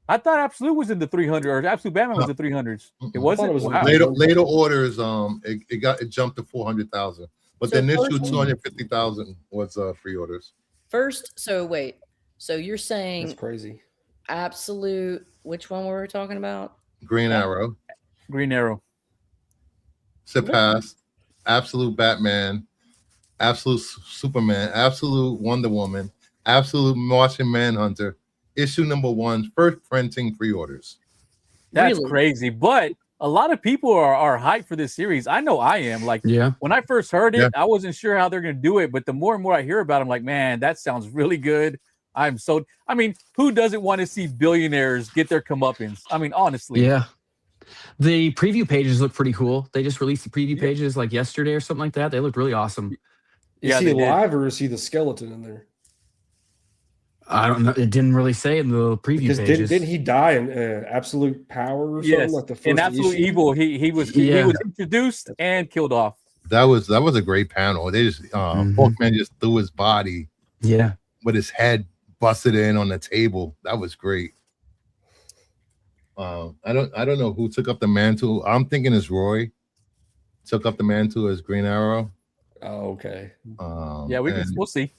S5: I thought Absolute was in the 300, or Absolute Batman was the 300s. It
S4: I
S5: wasn't.
S4: thought it was in
S5: Wow.
S4: the
S1: Later orders, it jumped to 400,000. But
S6: So
S1: then this issue
S6: first-
S1: 250,000 was pre-orders.
S6: First, so wait. So you're
S4: That's
S6: saying
S4: crazy.
S6: Absolute, which one were we talking about?
S1: Green Arrow
S5: Green Arrow.
S1: surpassed Absolute Batman, Absolute Superman, Absolute Wonder Woman, Absolute Martian Manhunter, issue #1, first printing pre-orders.
S5: That's
S6: Really?
S5: crazy. But a lot of people are hyped for this series. I know I am. Like,
S3: Yeah.
S5: when I first heard it,
S1: Yeah.
S5: I wasn't sure how they're going to do it. But the more and more I hear about it, I'm like, man, that sounds really good. I mean, who doesn't want to see billionaires get their comeuppance? I mean, honestly.
S3: Yeah. The preview pages look pretty cool. They just released the preview pages like yesterday or something like that. They look really awesome.
S4: Is
S5: Yeah,
S4: he
S5: they did.
S4: alive or is he the skeleton in there?
S3: I don't know. It didn't really say in the preview
S4: Because
S3: pages.
S4: didn't he die in Absolute Power or something?
S5: Yes.
S4: Like the first
S5: In Absolute
S4: issue?
S5: Evil, he was
S3: Yeah.
S5: introduced and killed off.
S1: That was a great panel. They just Hawkman just threw his body
S3: Yeah.
S1: with his head busted in on the table. That was great. I don't know who took up the mantle. I'm thinking it's Roy took up the mantle as Green Arrow.
S4: Oh, okay.
S5: Yeah,
S1: and,
S5: we'll see.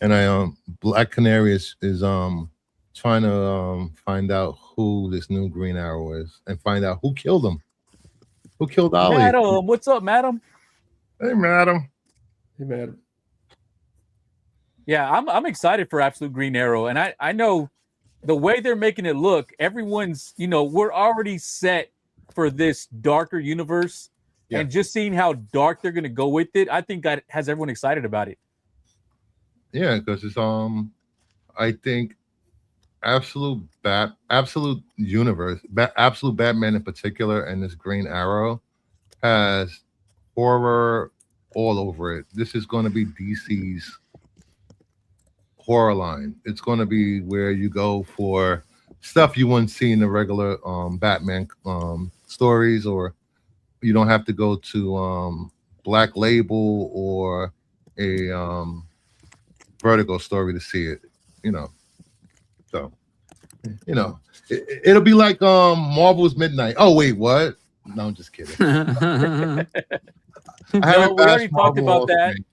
S1: And Black Canary is trying to find out who this new Green Arrow is and find out who killed him. Who killed Ollie?
S5: Madam, what's up, madam?
S1: Hey, madam.
S4: Hey, man.
S5: Yeah, I'm excited for Absolute Green Arrow, and I know the way they're making it look. Everyone's, we're already set for this darker universe,
S1: Yeah.
S5: and just seeing how dark they're gonna go with it, I think that has everyone excited about it.
S1: Yeah, because it's I think absolute universe, absolute Batman in particular, and this Green Arrow has horror all over it. This is going to be DC's horror line. It's going to be where you go for stuff you wouldn't see in the regular Batman stories, or you don't have to go to Black Label or a Vertigo story to see it, So, it'll be like Marvel's Midnight. Oh wait, what? No, I'm just kidding. I
S5: No,
S1: haven't
S5: we already
S1: bashed
S5: talked
S1: Marvel
S5: about
S1: off
S5: that.
S1: me.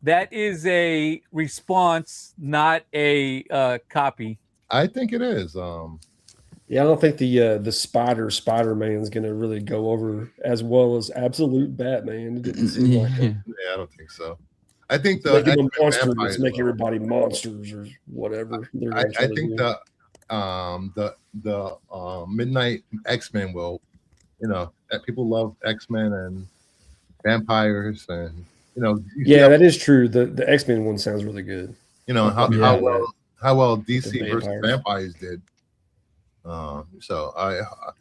S5: That is a response, not a copy.
S1: I think it is.
S4: Yeah, I don't think the Spider-Man's gonna really go over as well as Absolute Batman. It didn't seem like it.
S1: Yeah, I don't think so. I think the
S4: Making them
S1: X-Men
S4: monsters,
S1: vampires
S4: make
S1: will.
S4: everybody monsters or whatever. they're
S1: I
S4: gonna try to
S1: think
S4: do.
S1: the Midnight X-Men will, that people love X-Men and vampires, and you see
S4: Yeah, that is true. The X-Men one sounds really good.
S1: how well DC
S4: The
S1: versus
S4: vampires.
S1: vampires did. So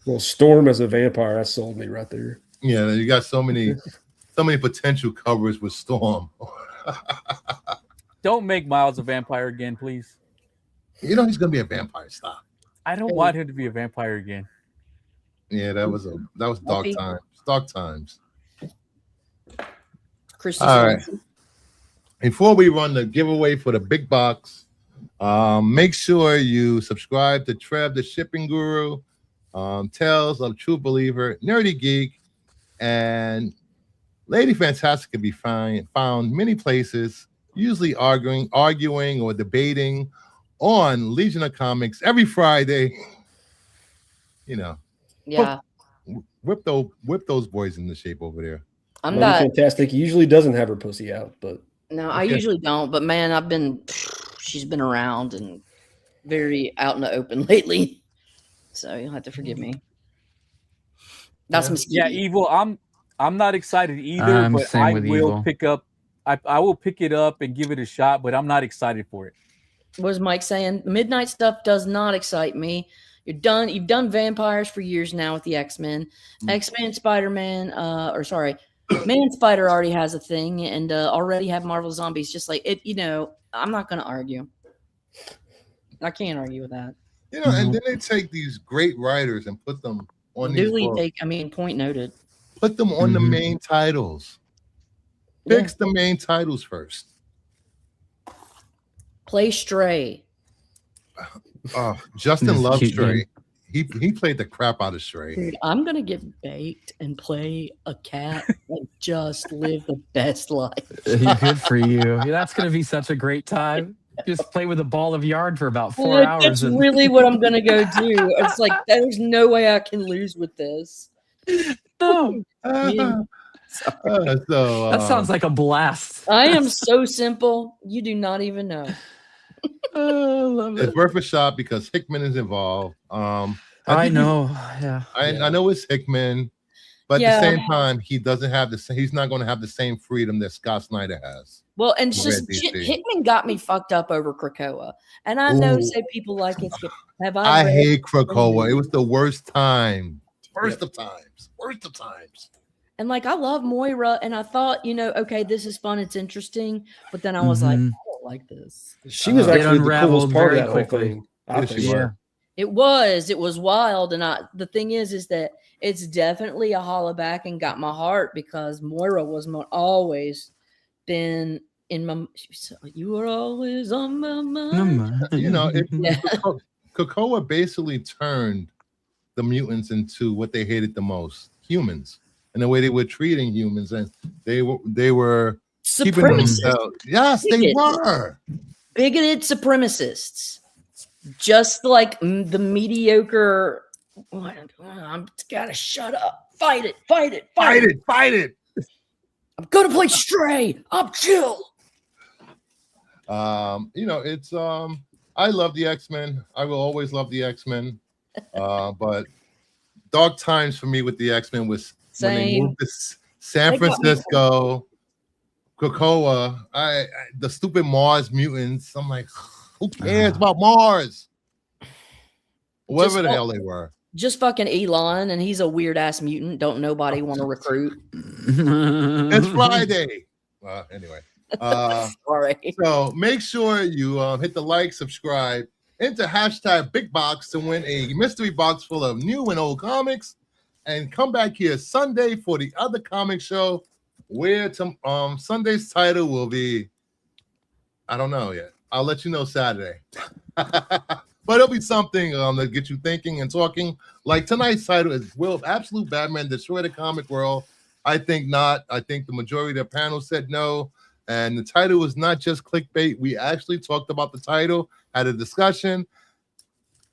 S4: Well, Storm as a vampire, that sold me right there.
S1: you got so many potential covers with Storm.
S5: Don't make Miles a vampire again, please.
S1: He's gonna be a vampire. Stop.
S5: I don't want him to be a vampire again.
S1: Yeah, that was dark
S6: Buffy?
S1: times. Dark times.
S6: Christy
S1: All right.
S6: Swanson.
S1: Before we run the giveaway for the big box, make sure you subscribe to Trev, the Shipping Guru, Tales of True Believer, Nerdy Geek, and Lady Fantastic can be found many places, usually arguing or debating on Legion of Comics every Friday.
S6: Yeah,
S1: Whip those boys into shape over there.
S6: I'm
S4: Lady
S6: not.
S4: Fantastic usually doesn't have her pussy out, but
S6: No, I
S1: Okay.
S6: usually don't. But man, she's been around and very out in the open lately. So you'll have to forgive me. That's some
S5: Yeah, Evil. I'm not excited either, but
S3: same
S5: I
S3: with
S5: will
S3: Evil.
S5: pick up. I will pick it up and give it a shot, but I'm not excited for it.
S6: What is Mike saying? The Midnight stuff does not excite me. You've done vampires for years now with the X-Men. X-Men, Spider-Man, Man Spider already has a thing, and already have Marvel Zombies. Just like it, I'm not going to argue. I can't argue with that.
S1: And then they take these great writers and put them on these
S6: Duly
S1: books.
S6: point noted.
S1: Put them on the
S3: Mhm.
S1: main titles.
S6: Yeah.
S1: Fix the main titles first.
S6: Play Stray.
S1: Justin
S3: This
S1: loves
S3: cute
S1: Stray. He played the crap out of Stray.
S6: Dude, I'm gonna get baked and play a cat and just live the best life.
S3: Good for you. That's gonna be such a great time. Just play with a ball of yarn for about 4 hours.
S6: That's
S3: and-
S6: really what I'm gonna go do. It's like there's no way I can lose with this.
S3: No,
S6: Yeah.
S3: that sounds like a blast.
S6: I am so simple. You do not even know.
S3: I love
S1: It's
S3: it.
S1: worth a shot because Hickman is involved.
S3: I
S1: think
S3: know. Yeah.
S1: I know it's Hickman, but
S6: Yeah.
S1: at the same time, he doesn't have he's not going to have the same freedom that Scott Snyder has.
S6: Well, and it's
S1: Red
S6: just
S1: DC.
S6: Hickman got me fucked up over Krakoa, and I know
S1: Ooh.
S6: say people like it. Have
S1: I
S6: read-
S1: hate Krakoa. It was the worst time. Worst of times. Worst of times.
S6: And like I love Moira, and I thought, okay, this is fun, it's interesting, but then I was like, I
S3: Mhm.
S6: don't like this.
S4: she was
S1: It
S4: actually the coolest
S3: unraveled
S4: part of
S3: very
S4: that whole
S3: quickly.
S4: thing. I
S1: Yes, she
S4: think.
S1: was.
S6: It was wild, and the thing is that it's definitely a holla back and got my heart because Moira was always been in my. You were always on my mind. Yeah.
S1: Krakoa basically turned the mutants into what they hated the most, humans, and the way they were treating humans, and they were keeping
S6: Supremacists,
S1: themselves. Yes, they
S6: Bigots.
S1: were.
S6: bigoted supremacists, just like the mediocre. I'm gotta shut up. Fight it.
S1: Fight it.
S6: I'm gonna play Stray. I'm chill.
S1: It's I love the X-Men. I will always love the X-Men. But dark times for me with the X-Men was when they
S6: Same.
S1: moved to San
S6: They got me
S1: Francisco, Krakoa, the stupid Mars mutants. I'm like, who cares about Mars? Whatever
S6: Just
S1: the hell they were.
S6: Just fucking Elon, and he's a weird ass mutant. Don't nobody want to recruit.
S1: It's Friday. Anyway.
S6: Sorry.
S1: So make sure you hit the like, subscribe, enter hashtag Big Box to win a mystery box full of new and old comics, and come back here Sunday for the other comic show, where Sunday's title will be, I don't know yet. I'll let you know Saturday. But it'll be something that get you thinking and talking. Like tonight's title is Will Absolute Batman Destroy the Comic World? I think not. I think the majority of the panel said no. And the title was not just clickbait. We actually talked about the title, had a discussion.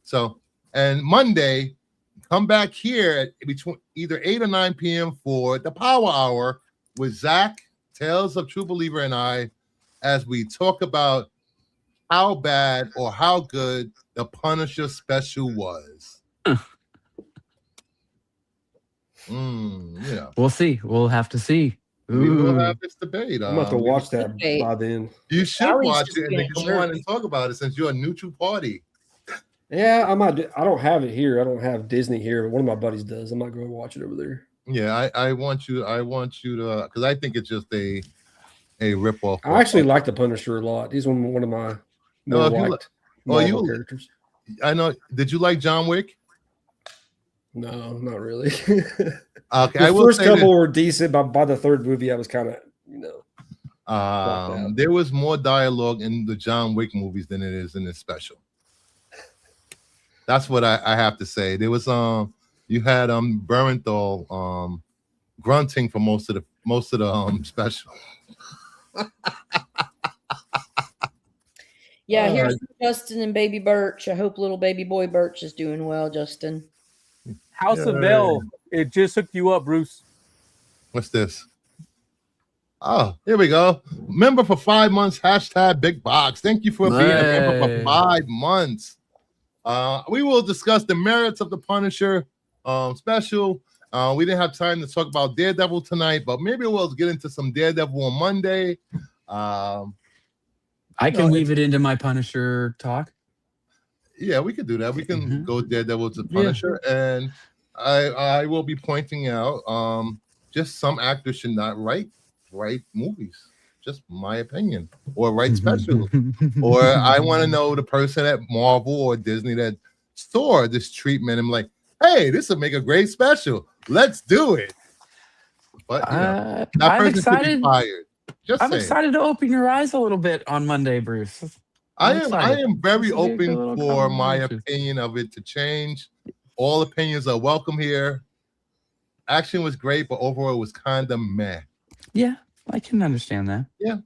S1: So, and Monday, come back here at between either 8 or 9 p.m. for the Power Hour with Zach, Tales of True Believer, and I, as we talk about how bad or how good the Punisher special was. Yeah.
S3: We'll see. We'll have to see.
S1: We will
S3: Ooh.
S1: have this debate.
S4: I'm about to watch that
S6: Okay.
S4: by then.
S1: You should
S6: Ellie's
S1: watch
S6: just
S1: it and then
S6: being
S1: come
S6: jerky.
S1: on and talk about it since you're a neutral party.
S4: Yeah, I might. I don't have it here. I don't have Disney here, but one of my buddies does. I might go and watch it over there.
S1: Yeah, I want you to because I think it's just a ripoff.
S4: I actually like the Punisher a lot. He's one of my
S1: No,
S4: more
S1: if you li-
S4: liked
S1: oh,
S4: Marvel
S1: you-
S4: characters.
S1: I know. Did you like John Wick?
S4: No, not really.
S1: Okay,
S4: The
S1: I will
S4: first
S1: say
S4: couple
S1: that,
S4: were decent, but by the third movie, I was kind of,
S1: there was more dialogue in the John Wick movies than it is in this special. That's what I have to say. There was you had Bernthal grunting for most of the special.
S6: Yeah,
S1: All
S6: here's
S1: right.
S6: Justin and baby Birch. I hope little baby boy Birch is doing well, Justin.
S5: House of Bell. It just hooked you up, Bruce.
S1: What's this? Oh, here we go. Member for 5 months, hashtag Big Box. Thank you for being a member for
S3: Hey.
S1: 5 months. We will discuss the merits of the Punisher special. We didn't have time to talk about Daredevil tonight, but maybe we'll get into some Daredevil on Monday.
S3: I can weave it into my Punisher talk.
S1: Yeah, we could do that. We can
S3: Mhm.
S1: go Daredevil to
S3: Yeah.
S1: Punisher, and I will be pointing out just some actors should not write movies. Just my opinion, or write specials. Or I want to know the person at Marvel or Disney that saw this treatment and like, hey, this would make a great special. Let's do it. But you know, that
S3: I'm
S1: person should be
S3: excited.
S1: fired. Just
S3: I'm
S1: saying.
S3: excited to open your eyes a little bit on Monday, Bruce.
S1: I
S3: I'm
S1: am
S3: excited.
S1: very
S3: This will be a good
S1: open
S3: little
S1: for my
S3: conversation.
S1: opinion of it to change. All opinions are welcome here. Action was great, but overall it was kind of meh.
S3: Yeah, I can understand that.
S1: You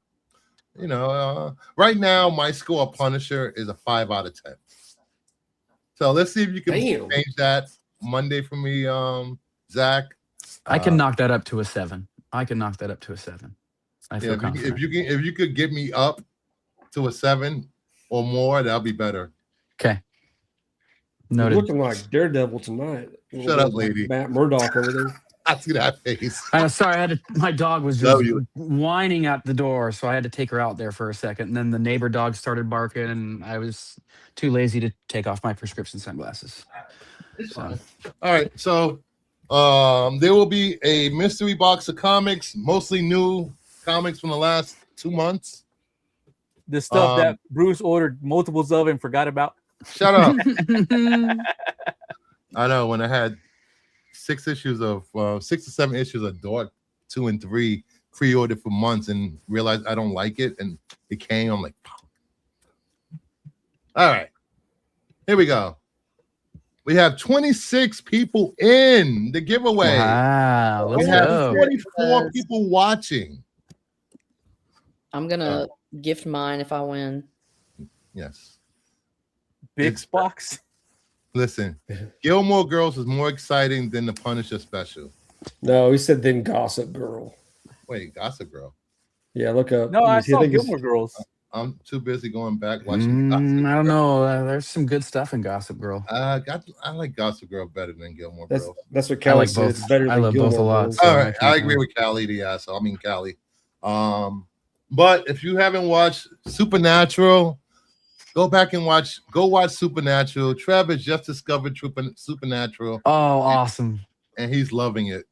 S1: know, right now my score of Punisher is a 5 out of 10. So let's see if you can
S4: Damn.
S1: change that Monday for me, Zach.
S3: I can knock that up to a 7. I can knock that up to a 7. I feel
S1: Yeah,
S3: confident.
S1: if you could get me up to a 7 or more, that'll be better.
S3: Okay.
S4: You're
S3: Noted.
S4: looking like Daredevil tonight.
S1: Shut up, lady.
S4: Matt Murdock over there.
S1: I see that face.
S3: Sorry, I had to, my dog was
S1: Love
S3: just
S1: you.
S3: whining at the door, so I had to take her out there for a second. And then the neighbor dog started barking, and I was too lazy to take off my prescription sunglasses. So,
S1: All right, so there will be a mystery box of comics, mostly new comics from the last 2 months.
S5: The stuff that Bruce ordered multiples of and forgot about.
S1: Shut up. I know when I had 6 or 7 issues of Dark 2 and 3 pre-ordered for months and realized I don't like it, and it came. I'm like, fuck. All right, here we go. We have 26 people in the giveaway.
S3: wow,
S1: We
S3: let's
S1: have
S3: go.
S1: 44 people watching.
S6: I'm gonna gift mine if I win.
S1: Yes.
S5: Bix box.
S1: Listen, Gilmore Girls is more exciting than the Punisher special.
S4: No, he said then Gossip Girl.
S1: Wait, Gossip Girl.
S4: Yeah, look up.
S5: No, I
S4: I
S5: saw
S4: think it's-
S5: Gilmore Girls.
S1: I'm too busy going back watching. Gossip
S3: I don't
S1: Girl.
S3: know. There's some good stuff in Gossip Girl.
S1: I like Gossip Girl better than Gilmore
S4: That's
S1: Girls.
S4: that's what
S3: I
S4: Callie
S3: like
S4: said.
S3: both.
S4: It's better
S3: I
S4: than
S3: love both a
S4: Gilmore
S3: lot.
S4: Girls.
S3: So
S1: All right,
S3: can't
S1: I agree
S3: go.
S1: with Callie, the asshole. I mean Callie. But if you haven't watched Supernatural, go back and watch. Go watch Supernatural. Trev has just discovered Supernatural,
S3: Oh, awesome.
S1: and he's loving it.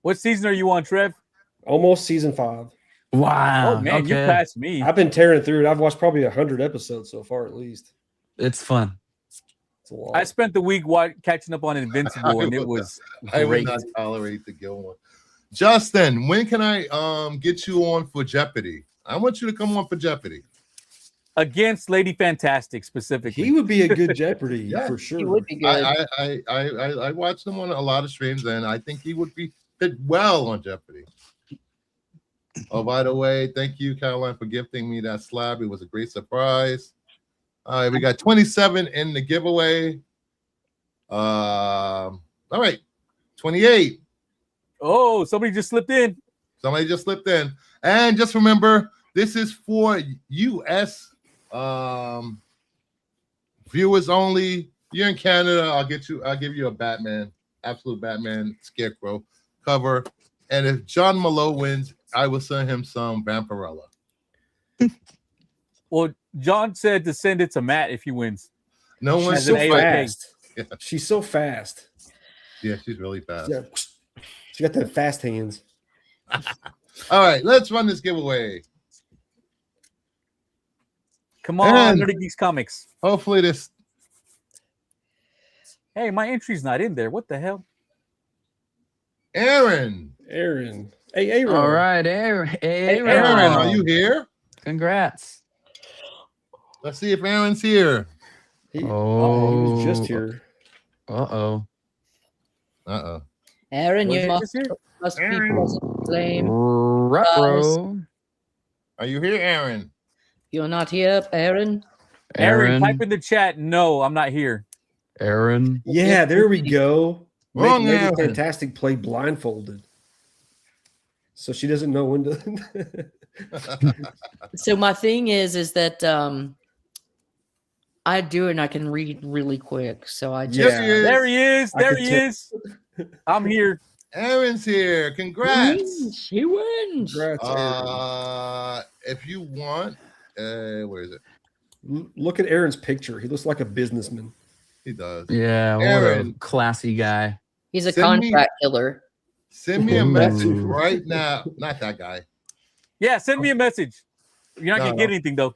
S5: What season are you on, Trev?
S4: Almost season 5.
S3: Wow.
S5: Oh man, you
S3: okay.
S5: passed me.
S4: I've been tearing through it. I've watched probably 100 episodes so far, at least.
S3: It's fun.
S4: It's a lot.
S5: I spent the week catching up on Invincible, and it was
S1: I would
S5: great.
S1: not tolerate the Gilmore. Justin, when can I get you on for Jeopardy? I want you to come on for Jeopardy.
S5: Against Lady Fantastic specifically.
S4: He would be a good Jeopardy
S1: Yeah,
S4: for sure.
S6: He would be good.
S1: I watched him on a lot of streams, and I think he would fit well on Jeopardy. Oh, by the way, thank you, Caroline, for gifting me that slab. It was a great surprise. All right, we got 27 in the giveaway. All right, 28.
S5: Oh, somebody just slipped in.
S1: Somebody just slipped in. And just remember, this is for US viewers only. You're in Canada. I'll give you a Batman, absolute Batman Scarecrow cover. And if John Malone wins, I will send him some Vampirella.
S5: Well, John said to send it to Matt if he wins.
S1: No one's
S5: As
S4: She's
S5: an
S4: so
S5: AOK.
S4: fast.
S1: Yeah.
S4: She's so fast.
S1: Yeah, she's really fast.
S4: Yeah. She got the fast hands.
S1: All right, let's run this giveaway.
S5: Come on,
S1: And-
S5: Nerdy Geeks Comics.
S1: Hopefully this.
S5: Hey, my entry's not in there. What the hell?
S1: Aaron.
S4: Hey, Aaron.
S3: All right, Aaron.
S1: Aaron,
S3: Aaron.
S1: are you here?
S3: Congrats.
S1: Let's see if Aaron's here.
S4: He was just here.
S3: Uh-oh.
S1: Uh-oh.
S6: Aaron,
S5: Was
S6: you
S5: he
S6: must
S5: just here?
S6: be present. Claim
S3: Retro.
S1: Are you here, Aaron?
S6: you're not here, Aaron.
S5: Aaron, type in the chat. No, I'm not here.
S3: Aaron.
S4: Yeah, there we go.
S1: Wrong
S4: Lady
S1: Aaron.
S4: Fantastic play blindfolded. So she doesn't know when to.
S6: So my thing is that I do it and I can read really quick. So I just
S1: Yes, he is.
S5: There he is.
S4: I
S5: There
S4: could
S5: he
S4: tell.
S5: is. I'm here.
S1: Aaron's here.
S6: He
S1: Congrats.
S6: wins. He wins.
S4: Congrats, Aaron.
S1: If you want, where is it?
S4: Look at Aaron's picture. He looks like a businessman.
S1: He does.
S3: Yeah, what a
S1: Aaron.
S3: classy guy.
S6: He's a
S1: Send me-
S6: contract killer.
S1: Send me a
S3: Ooh.
S1: message right now. Not that guy.
S5: Yeah, send me a message. You're not
S1: No,
S5: gonna get anything though.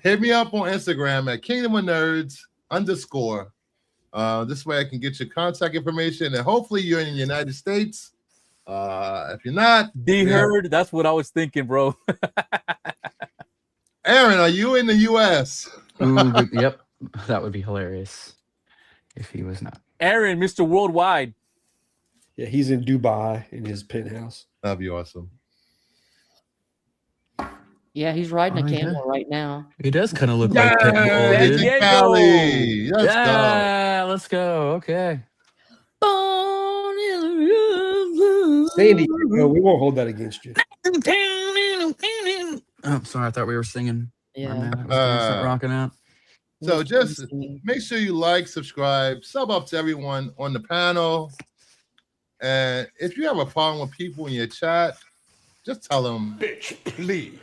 S1: Hit me up on Instagram at Kingdom of Nerds _ this way I can get your contact information, and hopefully you're in the United States. If you're not,
S5: D
S1: yeah.
S5: Herd. That's what I was thinking, bro.
S1: Aaron, are you in the US?
S3: Ooh, yep. That would be hilarious if he was not.
S5: Aaron, Mr. Worldwide.
S4: Yeah, he's in Dubai in his penthouse.
S1: That'd be awesome.
S6: Yeah, he's riding
S3: Oh,
S6: a
S3: yeah.
S6: camel right now.
S3: He does kind of look
S1: Yeah,
S3: like Pitbull,
S5: San
S3: dude.
S5: Diego.
S1: Cali. Let's
S3: Yeah, let's go. Okay.
S6: Born in the
S4: Sandy, no, we won't hold that against you.
S3: Oh, sorry. I thought we were singing. My
S6: Yeah.
S3: bad. I was gonna start rocking out.
S1: So just make sure you like, subscribe, sub up to everyone on the panel. And if you have a problem with people in your chat, just tell them.
S8: Bitch, please.